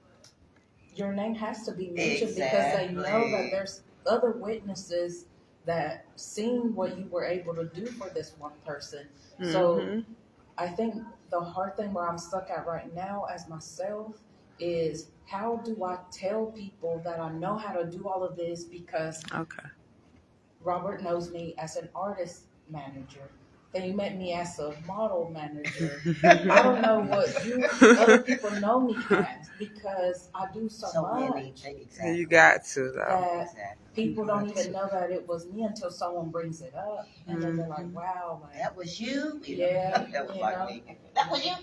Your name has to be mentioned because they know that there's other witnesses that seen what you were able to do for this one person. So I think the hard thing where I'm stuck at right now as myself is how do I tell people that I know how to do all of this, because Okay. Robert knows me as an artist manager. Then you met me as a model manager. I don't know what you other people know me as, because I do so many much things. Exactly. You got to though. that Exactly. people don't even know that it was me until someone brings it up, and then they're like, "Wow, like, That was you. Yeah, That was you like know. me. That was you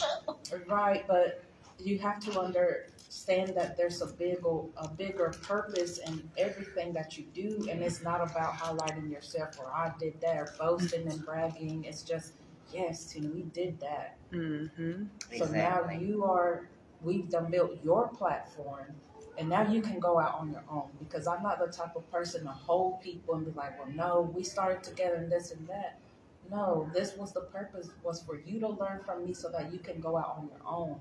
too. right." But you have to understand that there's a bigger purpose in everything that you do, and it's not about highlighting yourself or I did that or boasting and bragging. It's just, yes, Tina, we did that. Mm-hmm. So now we've done built your platform, and now you can go out on your own, because I'm not the type of person to hold people and be like, well, no, we started together and this and that. No, this was the purpose, was for you to learn from me so that you can go out on your own.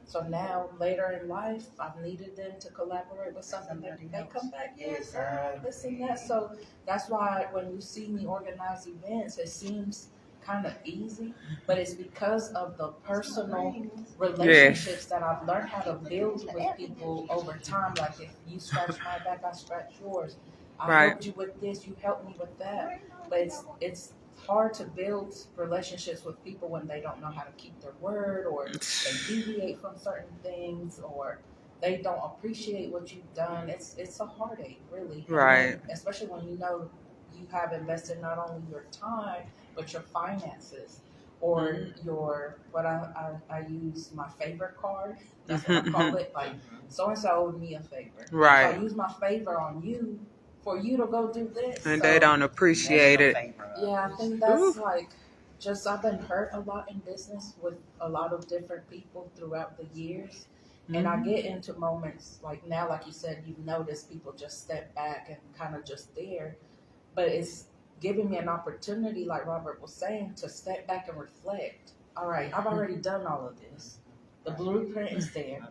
So now, later in life, I've needed them to collaborate with something that they come back, yes, this and that. So that's why when you see me organize events, it seems kind of easy, but it's because of the personal relationships that I've learned how to build with people over time. Like, if you scratch my back, I scratch yours. I Right. helped you with this, you helped me with that. But it's hard to build relationships with people when they don't know how to keep their word, or they deviate from certain things, or they don't appreciate what you've done. It's a heartache, really. Right. And especially when you know you have invested not only your time but your finances, or your what I use my favor card. That's what I call it. Like, so and so owed me a favor. So I Right. use my favor on you for you to go do this. And So, they don't appreciate it. yeah, I think that's like, just I've been hurt a lot in business with a lot of different people throughout the years. And I get into moments like now, like you said, you've noticed people just step back and kind of just there. But it's giving me an opportunity, like Robert was saying, to step back and reflect. All right, I've already done all of this. The blueprint is there.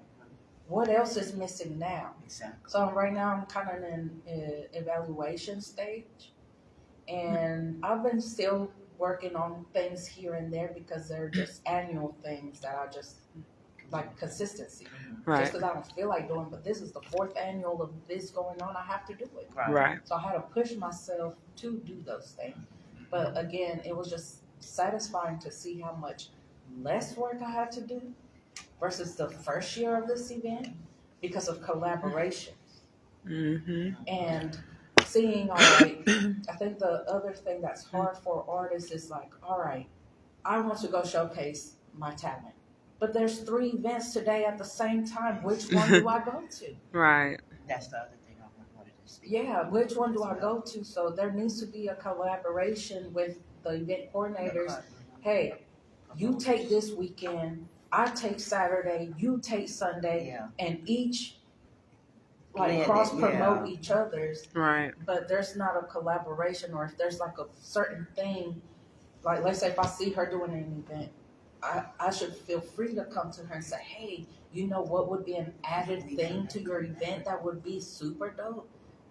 What else is missing now? Exactly. So right now I'm kind of in an evaluation stage, and I've been still working on things here and there, because they're just annual things that I just like consistency. Just Right. because I don't feel like doing, but this is the 4th annual of this going on, I have to do it. Right. So I had to push myself to do those things. But again, it was just satisfying to see how much less work I had to do versus the first year of this event, because of collaboration. Mm-hmm. And seeing, all right, I think the other thing that's hard for artists is like, all right, I want to go showcase my talent, but there's 3 events today at the same time. Which one do I go to? Right. That's the other thing I wanted to speak. Yeah, which one do I go to? So there needs to be a collaboration with the event coordinators. Hey, you take this weekend, I take Saturday, you take Sunday, Yeah. and each Blend it, cross promote yeah. each other's. Right. But there's not a collaboration, or if there's like a certain thing, like let's say if I see her doing an event, I should feel free to come to her and say, hey, you know what would be an added thing to your event that would be super dope?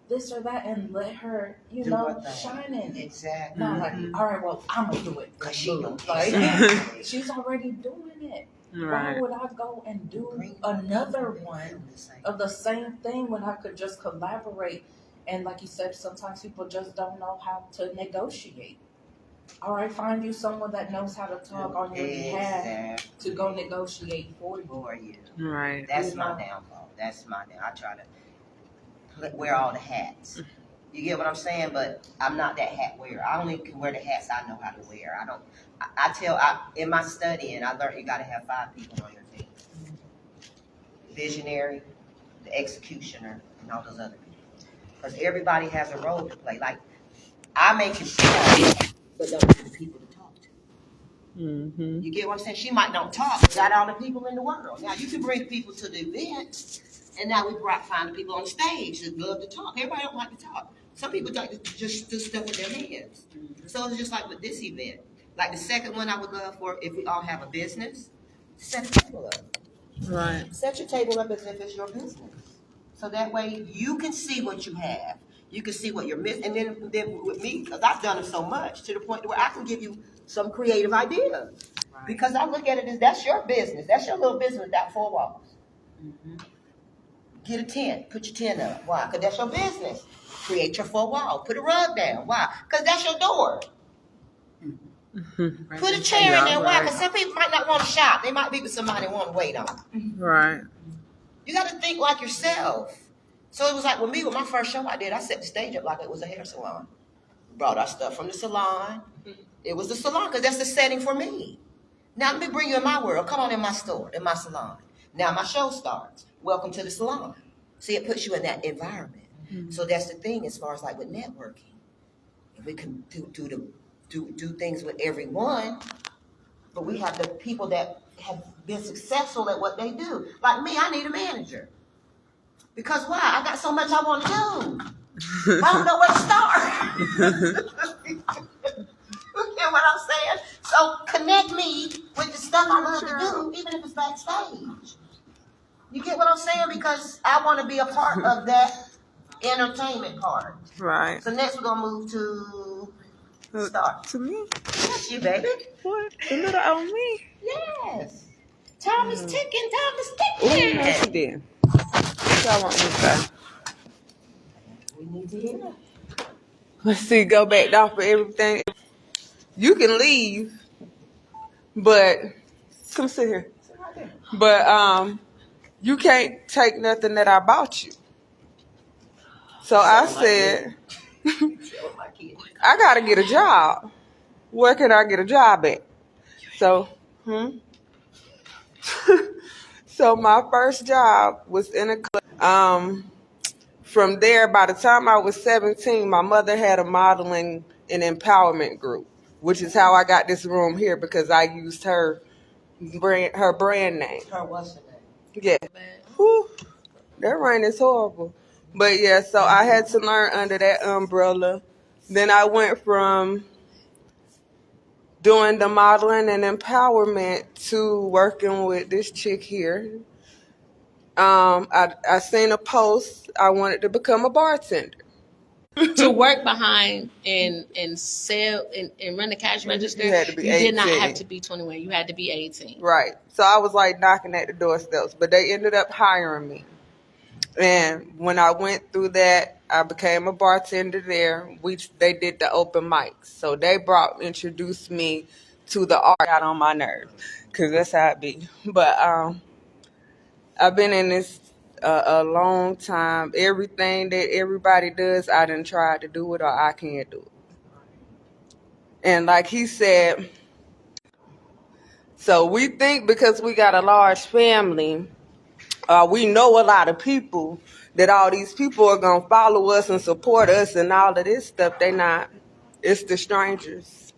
This or that, and let her, Do her thing. shine in it. Exactly. Not like, all right, well, I'm gonna do it. 'Cause she knows. Like, she's already doing it. Why Right. would I go and do another one of the same thing when I could just collaborate? And like you said, sometimes people just don't know how to negotiate. All right, find you someone that knows how to talk on your behalf to go negotiate for you. For you. Right. That's my downfall. That's my down. I try to wear all the hats. You get what I'm saying? But I'm not that hat wearer. I only can wear the hats I know how to wear. I don't. In my studying, I learned you got to have 5 people on your team: visionary, the executioner, and all those other people. Because everybody has a role to play. Like, I make you talk, but don't have the people to talk to. Mm-hmm. You get what I'm saying? She might not talk, but got all the people in the world. Now you can bring people to the event, and now we find the people on the stage that love to talk. Everybody don't like to talk. Some people like to just do stuff with their hands. So it's just like with this event. Like the second one, I would love for if we all have a business, set a table up. Right. Set your table up as if it's your business. So that way you can see what you have. You can see what you're missing. And then with me, because I've done it so much to the point where I can give you some creative ideas. Because I look at it as that's your business. That's your little business without 4 walls. Get a tent. Put your tent up. Why? Because that's your business. Create your 4 wall. Put a rug down. Why? Because that's your door. Put a chair in there. Why? Because some people might not want to shop. They might be with somebody want to wait on. Right. You got to think like yourself. So it was like with me, with my first show I did, I set the stage up like it was a hair salon. Brought our stuff from the salon. It was the salon because that's the setting for me. Now let me bring you in my world. Come on in my store, in my salon. Now my show starts. Welcome to the salon. See, it puts you in that environment. So that's the thing as far as like with networking. We can do things with everyone, but we have the people that have been successful at what they do. Like me, I need a manager. Because why? I got so much I want to do. I don't know where to start. You get what I'm saying? So connect me with the stuff I love to do, even if it's backstage. You get what I'm saying? Because I want to be a part of that entertainment part. Right. So next we're going to move to Star. To me? Yes, you baby. What? The little old me? Yes. Time is ticking, time is Ooh, ticking. nice then. What y'all want me to say? We need to hear. Let's see, go back off of everything. You can leave, but come sit here. But you can't take nothing that I bought you. So I said, I gotta get a job. Where can I get a job at? So, so my first job was in a club. From there, by the time I was 17, my mother had a modeling and empowerment group, which is how I got this room here because I used her brand name. Her what's her name? Yeah. Whew, that rain is horrible. But yeah, so I had to learn under that umbrella. Then I went from doing the modeling and empowerment to working with this chick here. I seen a post. I wanted to become a bartender. To work behind and sell and run the cash register, You had to be you did not 18. have to be 21. You had to be 18. Right. So I was like knocking at the doorsteps, but they ended up hiring me. And when I went through that, I became a bartender there. They did the open mics. So they introduced me to the art. Got on my nerves because that's how it be. But I've been in this a long time. Everything that everybody does, I done tried to do it or I can't do it. And like he said, so we think because we got a large family, we know a lot of people, that all these people are going to follow us and support us and all of this stuff. They not. It's the strangers.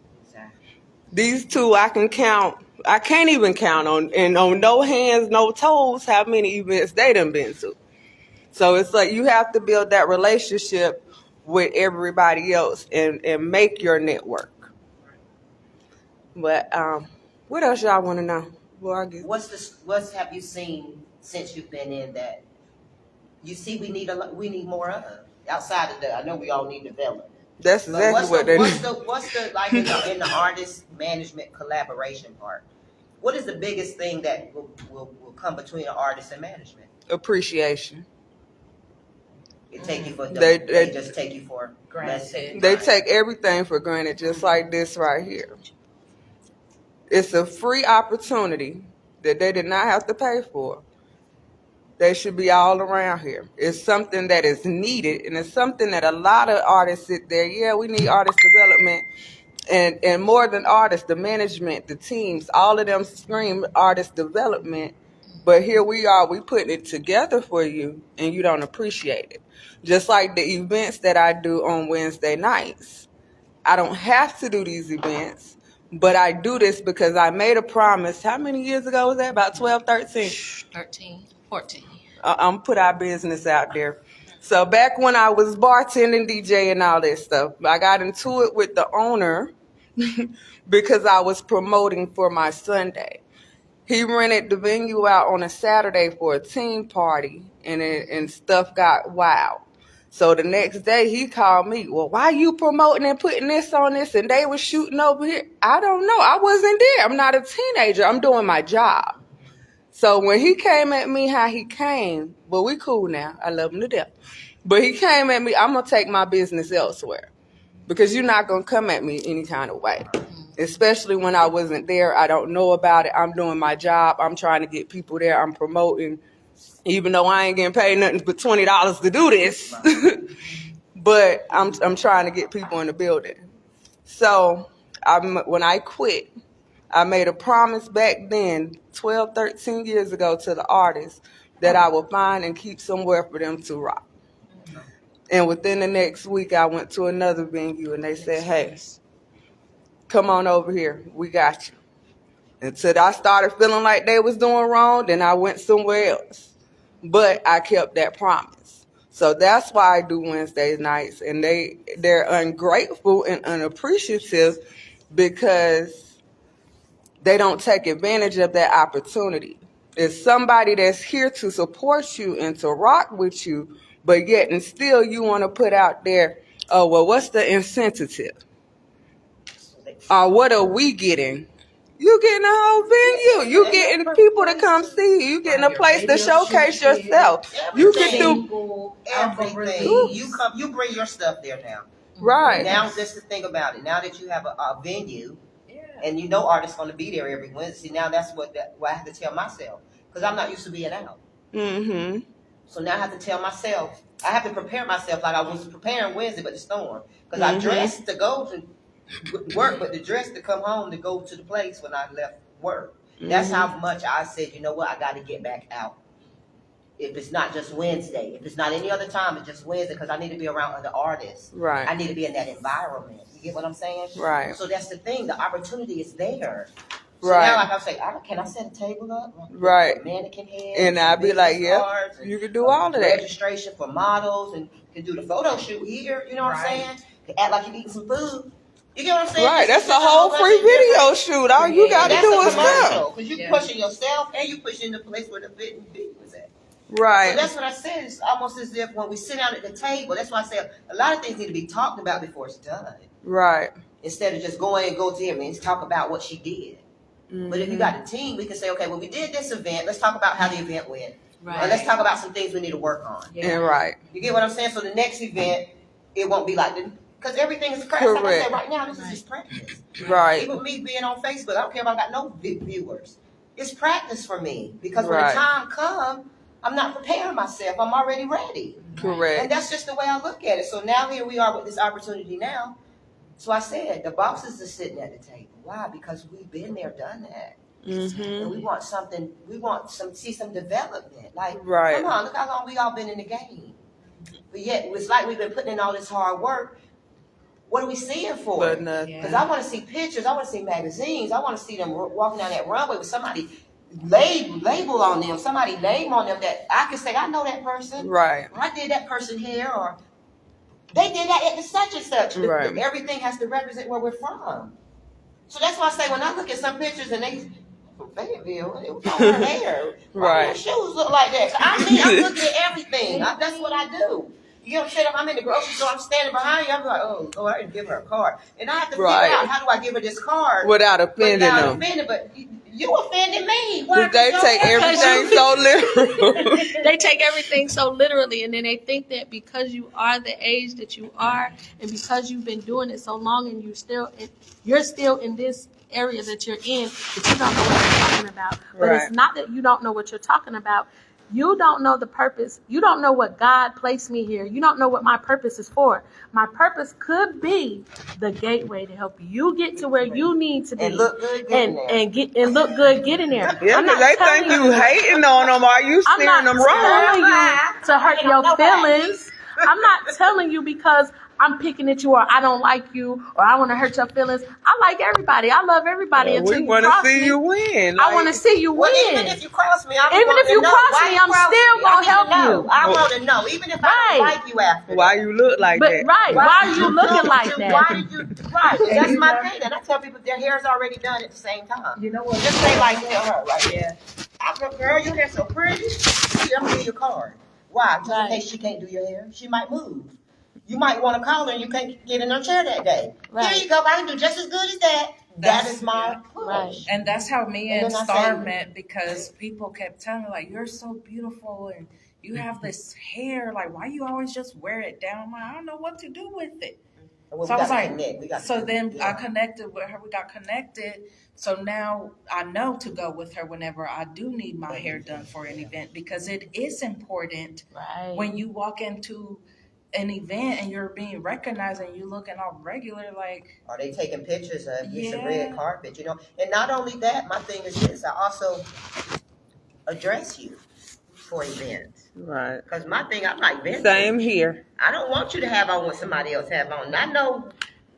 These two I can count. I can't even count on, and on no hands, no toes, how many events they done been to. So it's like you have to build that relationship with everybody else and make your network. But what else y'all want to know? Well, What have you seen since you've been in that? You see, we need more of outside of that. I know we all need development. That's But exactly what they need. what's the like in the artist management collaboration part? What is the biggest thing that will come between an artist and management? Appreciation. They take you for They just take you for granted. They take everything for granted, just like this right here. It's a free opportunity that they did not have to pay for. They should be all around here. It's something that is needed, and it's something that a lot of artists sit there. Yeah, we need artist development, and more than artists, the management, the teams, all of them scream artist development. But here we are, we putting it together for you, and you don't appreciate it. Just like the events that I do on Wednesday nights. I don't have to do these events, but I do this because I made a promise. How many years ago was that? About 12, 13? 13, 14. I'm put our business out there. So back when I was bartending, DJ, and all that stuff, I got into it with the owner because I was promoting for my Sunday. He rented the venue out on a Saturday for a team party, and stuff got wild. So the next day he called me, well, why you promoting and putting this on this? And they were shooting over here. I don't know. I wasn't there. I'm not a teenager. I'm doing my job. So when he came at me how he came, but we cool now. I love him to death. But he came at me, I'm going to take my business elsewhere. Because you're not going to come at me any kind of way. Especially when I wasn't there. I don't know about it. I'm doing my job. I'm trying to get people there. I'm promoting. Even though I ain't getting paid nothing but $20 to do this. But I'm trying to get people in the building. So when I quit, I made a promise back then, 12, 13 years ago, to the artists that I would find and keep somewhere for them to rock. And within the next week, I went to another venue and they said, hey, come on over here. We got you. Until I started feeling like they was doing wrong, then I went somewhere else. But I kept that promise. So that's why I do Wednesday nights. And they're ungrateful and unappreciative because they don't take advantage of that opportunity. It's somebody that's here to support you and to rock with you, but yet and still you want to put out there, oh, well, what's the incentive? What are we getting? You getting a whole venue. You getting people to come see you. You getting a place to showcase yourself. You can do everything. You bring your stuff there now. Right. Now that's the thing about it. Now that you have a venue, and you know artists going to be there every Wednesday. Now that's what I have to tell myself because I'm not used to being out. Mm-hmm. So now I have to tell myself. I have to prepare myself like I was preparing Wednesday, but the storm because I dressed to go to work, but the dress to come home to go to the place when I left work. That's how much I said. You know what? I got to get back out. If it's not just Wednesday, if it's not any other time, it's just Wednesday because I need to be around other artists. Right. I need to be in that environment. You get what I'm saying? Right. So that's the thing. The opportunity is there. So Right. now, like I say, can I set a table up? Right. Mannequin head. And I'd be like, yeah, you can do all of that. Registration for models and can do the photo shoot here. You know what I'm saying? Can act like you're eating some food. You get what I'm saying? Right. That's a whole free video shoot. All you got to do is come. Because you pushing yourself and you pushing the place where the fit and video is at. Right. So that's what I said. It's almost as if when we sit down at the table, that's why I say a lot of things need to be talked about before it's done. Right. Instead of just going and go to him and talk about what she did. Mm-hmm. But if you got a team, we can say, okay, well, we did this event. Let's talk about how the event went. Right. And let's talk about some things we need to work on. And right. You get what I'm saying? So the next event, it won't be like the because everything is practice. Like I said, right now, this is just practice. Right. Even me being on Facebook, I don't care if I got no viewers. It's practice for me because when Right. the time comes, I'm not preparing myself. I'm already ready. Correct. And that's just the way I look at it. So now here we are with this opportunity now. So I said, the bosses are sitting at the table. Why? Because we've been there, done that. Mm-hmm. And we want something, see some development. Like, Right. come on, look how long we all been in the game. But yet, it's like we've been putting in all this hard work. What are we seeing for But it? nothing. Because I want to see pictures. I want to see magazines. I want to see them walking down that runway with somebody label on them, somebody name on them that I can say, I know that person. Right. Or I did that person here, or they did that at the such and such. Right. Everything has to represent where we're from. So that's why I say when I look at some pictures and they from Fayetteville, it was on her hair. Right. Her shoes look like that. So I'm looking at everything. That's what I do. You know what I'm saying? If I'm in the grocery store, I'm standing behind you, I'm like, oh, Lord, I didn't give her a card. And I have to Right. figure out how do I give her this card Without offending them. But you offended me. Why They did take your- everything so literal. They take everything so literally, and then they think that because you are the age that you are, and because you've been doing it so long, and you're still in this area that you're in, that you don't know what you're talking about. But Right. it's not that you don't know what you're talking about. You don't know the purpose. You don't know what God placed me here. You don't know what my purpose is for. My purpose could be the gateway to help you get to where you need to be And look good getting there. and look good getting there. Yeah, I'm because not they telling think you hating on them. Are you I'm steering not them wrong? telling you to hurt your feelings. I'm not telling you because I'm picking at you or I don't like you or I want to hurt your feelings. I like everybody. I love everybody until We you want to cross see me. you win. I want to see you Well, win. even if you cross me, I'm Even if you cross why me, you I'm cross still me. gonna I need to help know. you. I want to know, even if I Right. don't like you after. Why you look like But that? right, why are you looking like Why that? did you? Right, that's my thing. And I tell people their hair's already done at the same time. You know what? Just say like tell her right there. Girl, your hair's so pretty. See, I'm gonna give you a card. Why? Just in Right. case she can't do your hair, she might move. You might want to call her and you can't get in her chair that day. Right. Here you go. I can do just as good as that. That is my push. Right. And that's how me And and then I Star say- met, because people kept telling me, like, you're so beautiful and you have this hair. Like, why you always just wear it down? I'm like, I don't know what to do with it. Well, So I we was gotta like, connect. We gotta so then connect. I connected with her. We got connected. So now I know to go with her whenever I do need my hair done for an event, because it is important Right. when you walk into an event and you're being recognized and you looking all regular, like, Are they taking pictures of it's a Yeah. red carpet, you know? And not only that, my thing is this, I also address you for events. Right. Because my thing, I'm like vintage. Same here. I don't want you to have on what somebody else have on. And I know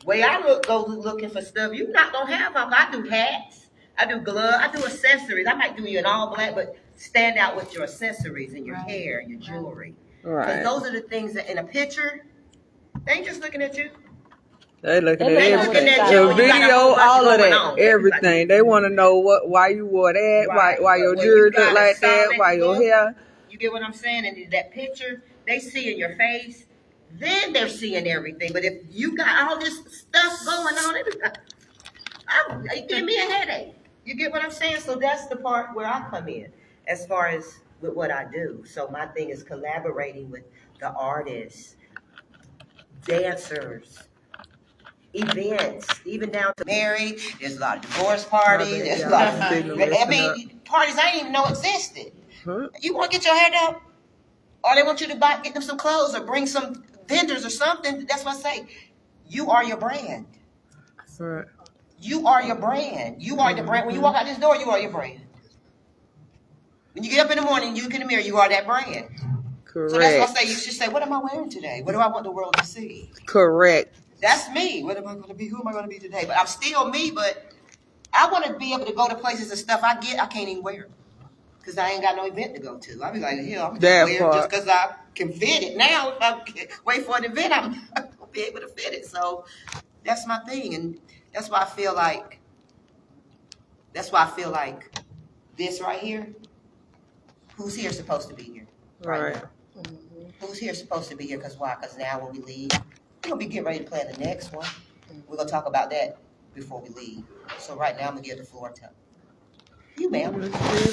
way I go looking for stuff, you're not gonna have on. I do hats, I do gloves, I do accessories. I might do you in all black, but stand out with your accessories and your Right. hair and your jewelry. Because Right. those are the things that in a picture, they ain't just looking at you. They looking They at looking everything. at The you when you got a video, whole bunch all of going that, on. everything. They want to know why you wore that, Right. why your When jewelry you got look a like that, solid why your look, hair. You get what I'm saying? And that picture, they see in your face, then they're seeing everything. But if you got all this stuff going on, it give me a headache. You get what I'm saying? So that's the part where I come in as far as with what I do. So my thing is collaborating with the artists, dancers, events, even down to married. There's a lot of divorce parties. There's a lot of, parties I didn't even know existed. Huh? You want to get your hair done? Or they want you to get them some clothes or bring some vendors or something. That's what I say. You are your brand. Right. You are your brand. You are the brand. When you walk out this door, you are your brand. When you get up in the morning, you look in the mirror, you are that brand. Correct. So that's why I say, you should say, what am I wearing today? What do I want the world to see? Correct. That's me. What am I going to be? Who am I going to be today? But I'm still me, but I want to be able to go to places and stuff I can't even wear. Because I ain't got no event to go to. I be like, hell, I'm just That wearing part. just because I can fit it. Now, if I wait for an event, I'm not going to be able to fit it. So that's my thing. And that's why I feel like this right here, who's here supposed to be here? Right. Now. Who's here supposed to be here? Because why? Because now when we leave, we're going to be getting ready to plan the next one. We're going to talk about that before we leave. So right now, I'm going to give the floor to you, ma'am.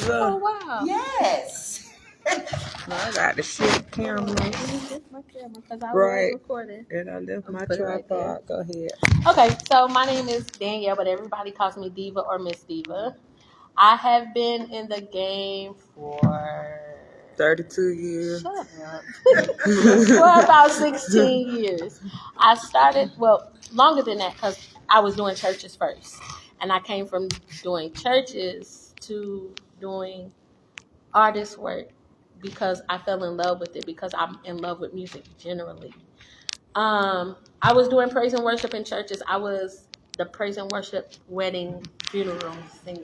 Oh wow. Yes. I got the shit camera. Let me get my camera because I Right. was recording. And I left my Put it right tripod. Go ahead. Okay, so my name is Danielle, but everybody calls me Diva or Miss Diva. I have been in the game for 32 years. shut up. For about 16 years. I started longer than that because I was doing churches first, and I came from doing churches to doing artist work because I fell in love with it, because I'm in love with music generally. I was doing praise and worship in churches. I was the praise and worship wedding funeral singer.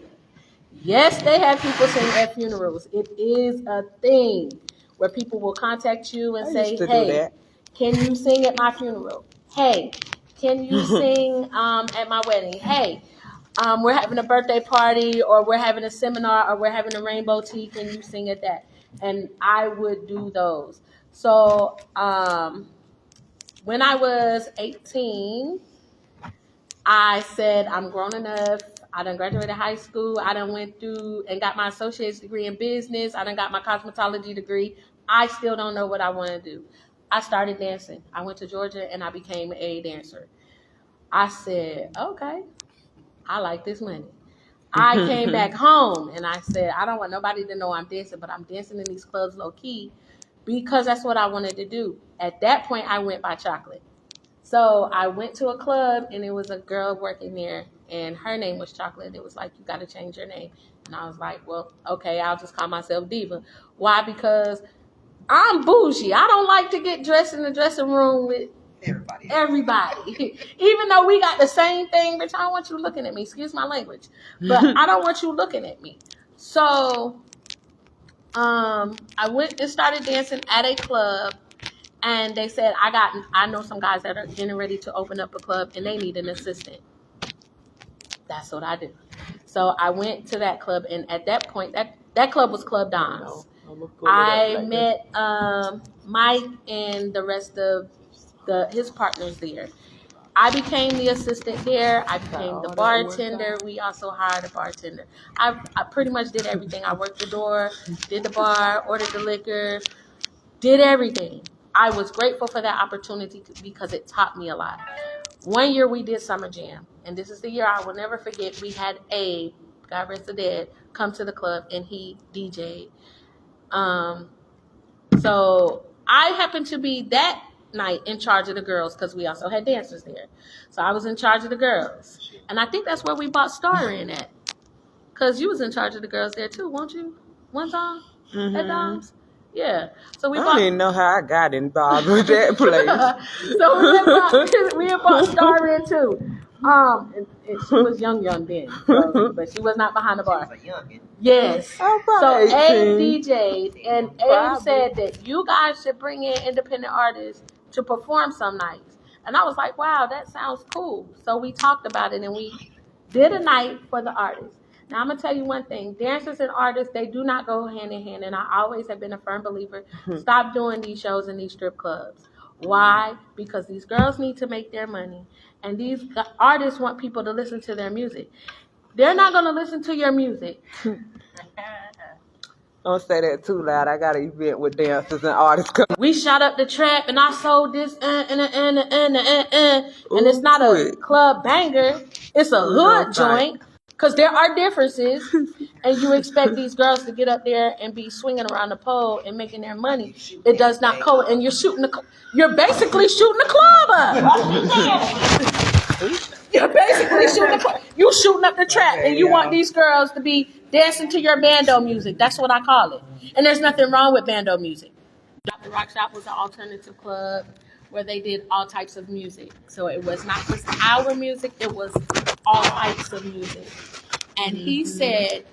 Yes, they have people sing at funerals. It is a thing where people will contact you and I say, used to do hey, that. can you sing at my funeral? Hey, can you sing at my wedding? Hey, we're having a birthday party, or we're having a seminar, or we're having a rainbow tea. Can you sing at that? And I would do those. So when I was 18, I said, I'm grown enough. I done graduated high school. I done went through and got my associate's degree in business. I done got my cosmetology degree. I still don't know what I want to do. I started dancing. I went to Georgia and I became a dancer. I said, okay, I like this money. I came back home and I said, I don't want nobody to know I'm dancing, but I'm dancing in these clubs low key because that's what I wanted to do. At that point, I went by Chocolate. So I went to a club and it was a girl working there and her name was Chocolate. It was like, you got to change your name. And I was like, well, okay, I'll just call myself Diva. Why? Because I'm bougie. I don't like to get dressed in the dressing room with everybody. Even though we got the same thing, bitch, I don't want you looking at me. Excuse my language. But I don't want you looking at me. So I went and started dancing at a club. And they said, I know some guys that are getting ready to open up a club and they need an assistant. That's what I do. So I went to that club, and at that point, that club was Club Don's. I met Mike and the rest of his partners there. I became the assistant there. I became the bartender. We also hired a bartender. I pretty much did everything. I worked the door, did the bar, ordered the liquor, did everything. I was grateful for that opportunity because it taught me a lot. One year we did Summer Jam, and this is the year I will never forget. We had Abe, God rest the dead, come to the club, and he DJ'd. So I happened to be that night in charge of the girls because we also had dancers there. So I was in charge of the girls. And I think that's where we bought Star in at. Because you was in charge of the girls there too, weren't you? One time at Dom's? Yeah. So we I bought. don't even know how I got involved with that place. So we had bought Star in too. And she was young then, so, but she was not behind the bar. She was a youngin'. Yes. I'm So probably Abe 18. DJ'd, and Abe Probably. said that you guys should bring in independent artists to perform some nights. And I was like, wow, that sounds cool. So we talked about it, and we did a night for the artists. Now, I'm going to tell you one thing. Dancers and artists, they do not go hand in hand, and I always have been a firm believer. Stop doing these shows in these strip clubs. Why? Because these girls need to make their money, and these artists want people to listen to their music. They're not going to listen to your music. Don't say that too loud. I got an event with dancers and artists coming. We shot up the trap and I sold this and it's not a club banger. It's a hood joint because there are differences, and you expect these girls to get up there and be swinging around the pole and making their money. It does not co. And you're you're basically shooting the club up. You're basically you shooting up the trap, and you want these girls to be dancing to your bando music. That's what I call it. And there's nothing wrong with bando music. The Rock Shop was an alternative club where they did all types of music. So it was not just our music, it was all types of music. And he said,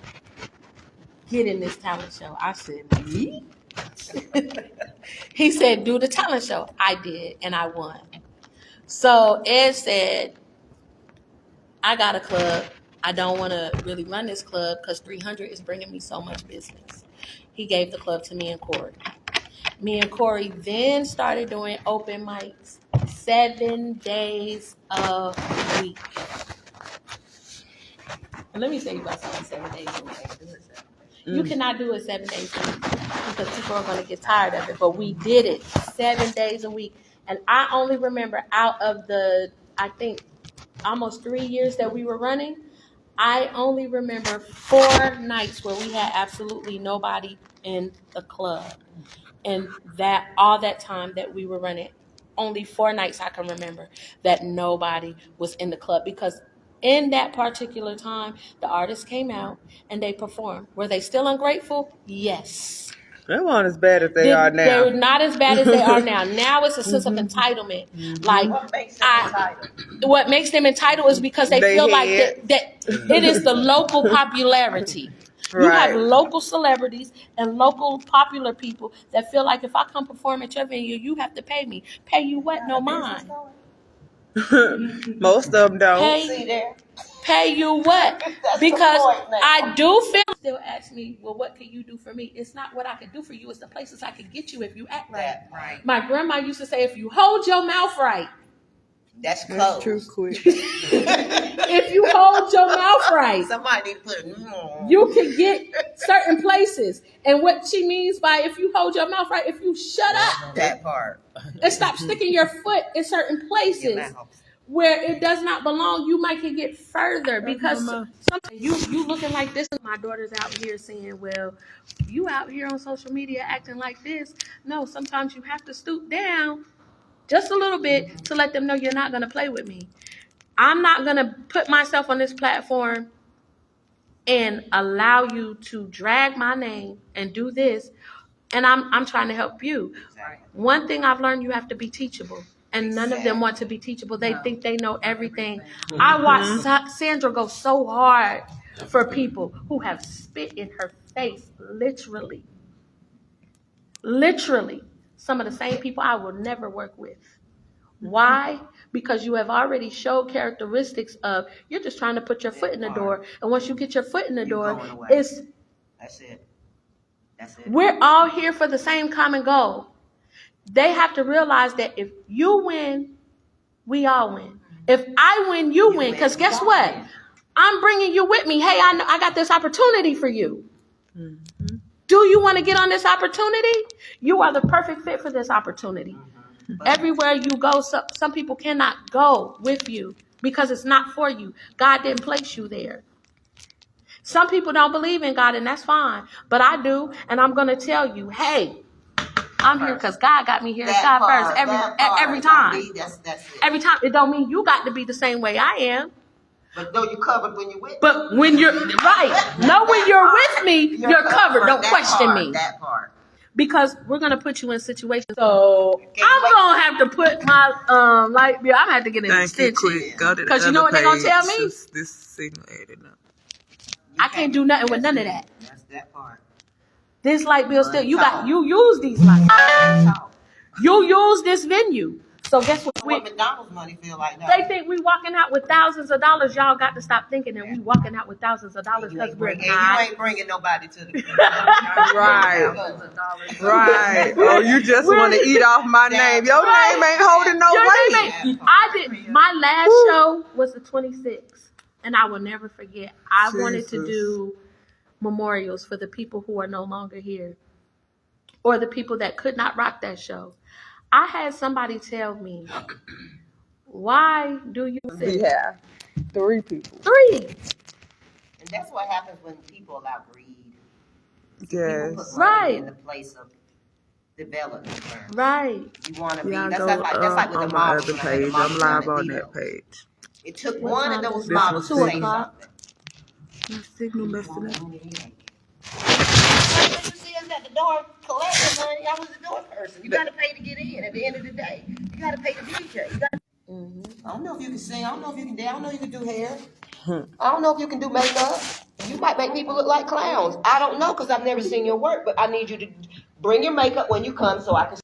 get in this talent show. I said, me? He said, do the talent show. I did, and I won. So Ed said, I got a club. I don't want to really run this club because 300 is bringing me so much business. He gave the club to me and Corey. Me and Corey then started doing open mics 7 days a week. And let me tell you about something 7 days a week. You cannot do it 7 days a week because people are going to get tired of it. But we did it 7 days a week. And I only remember out of the, I think, almost 3 years that we were running, I only remember 4 nights where we had absolutely nobody in the club. And that all that time that we were running, only 4 nights I can remember that nobody was in the club, because in that particular time, the artists came out and they performed. Were they still ungrateful? Yes. They weren't as bad as they are now. They're not as bad as they are now. Now it's a sense of entitlement. Like, What makes them entitled? What makes them entitled is because they feel like that it is the local popularity. You have local celebrities and local popular people that feel like if I come perform at your venue, you have to pay me. Pay you what? No mind. Most of them don't. See there? Pay you what? That's Because the point, man. I do feel. Still ask me, well, what can you do for me? It's not what I can do for you. It's the places I can get you if you act right. Right. My grandma used to say, if you hold your mouth right, That's That's close. true, quick. if you hold your mouth right, Somebody need to put you can get certain places. And what she means by if you hold your mouth right, if you shut up that part. and stop sticking your foot in certain Your places mouth. where it does not belong, you might can get further, because sometimes you looking like this. My daughter's out here saying, well, you out here on social media acting like this. No, sometimes you have to stoop down just a little bit to let them know you're not going to play with me. I'm not going to put myself on this platform and allow you to drag my name and do this. And I'm trying to help you. One thing I've learned, you have to be teachable. And none of them want to be teachable. They think they know everything. I watched Sandra go so hard for people who have spit in her face, literally. Literally. Some of the same people I will never work with. Why? Because you have already showed characteristics of you're just trying to put your foot in the door. And once you get your foot in the door, going away. it's That's it. That's it. we're all here for the same common goal. They have to realize that if you win, we all win. If I win, you win. Because guess what? I'm bringing you with me. Hey, I got this opportunity for you. Mm-hmm. Do you want to get on this opportunity? You are the perfect fit for this opportunity. Everywhere you go, some people cannot go with you because it's not for you. God didn't place you there. Some people don't believe in God, and that's fine. But I do, and I'm going to tell you, hey, I'm here because God got me here. It's God first every time. That's it. Every time. It don't mean you got to be the same way I am. But though you covered when you're with me. But when you're right, know when you're with me, you're covered. Don't question me. That part. Because we're gonna put you in situations. So I'm gonna have to put my light bill. I'm gonna have to get an extension. Quick. Go to the Because you know what they're gonna tell me? This signal added up. I can't do nothing with none of that. That's that part. This light bill still you use these lights. You use this venue. So guess what? What McDonald's money feel like now? They think we walking out with thousands of dollars. Y'all got to stop thinking that we walking out with thousands of dollars because we're And you not. ain't bringing nobody to the Right. Right. Oh, you just want to eat off my name. Your name ain't holding no Your weight. name ain't- I did. My last show was the 26th, and I will never forget. I wanted to Jesus. do memorials for the people who are no longer here, or the people that could not rock that show. I had somebody tell me, "Why do you We think have 3 people. 3?" And that's what happens when people allow greed. People Yes. put money Right. in the place of development. Right. You want to be. Y'all That's go like with on the my models. other when I had the page. models I'm down live at on Lido. that page. It took What one time of those is it? models to This was say 2 o'clock. something. My signal messing up. You see us at the door collecting money. I was the door person. You got to pay to get in. At the end of the day, you got to pay the DJ. I don't know if you can sing. I don't know if you can dance. I don't know if you can do hair. I don't know if you can do makeup. You might make people look like clowns. I don't know because I've never seen your work. But I need you to bring your makeup when you come so I can.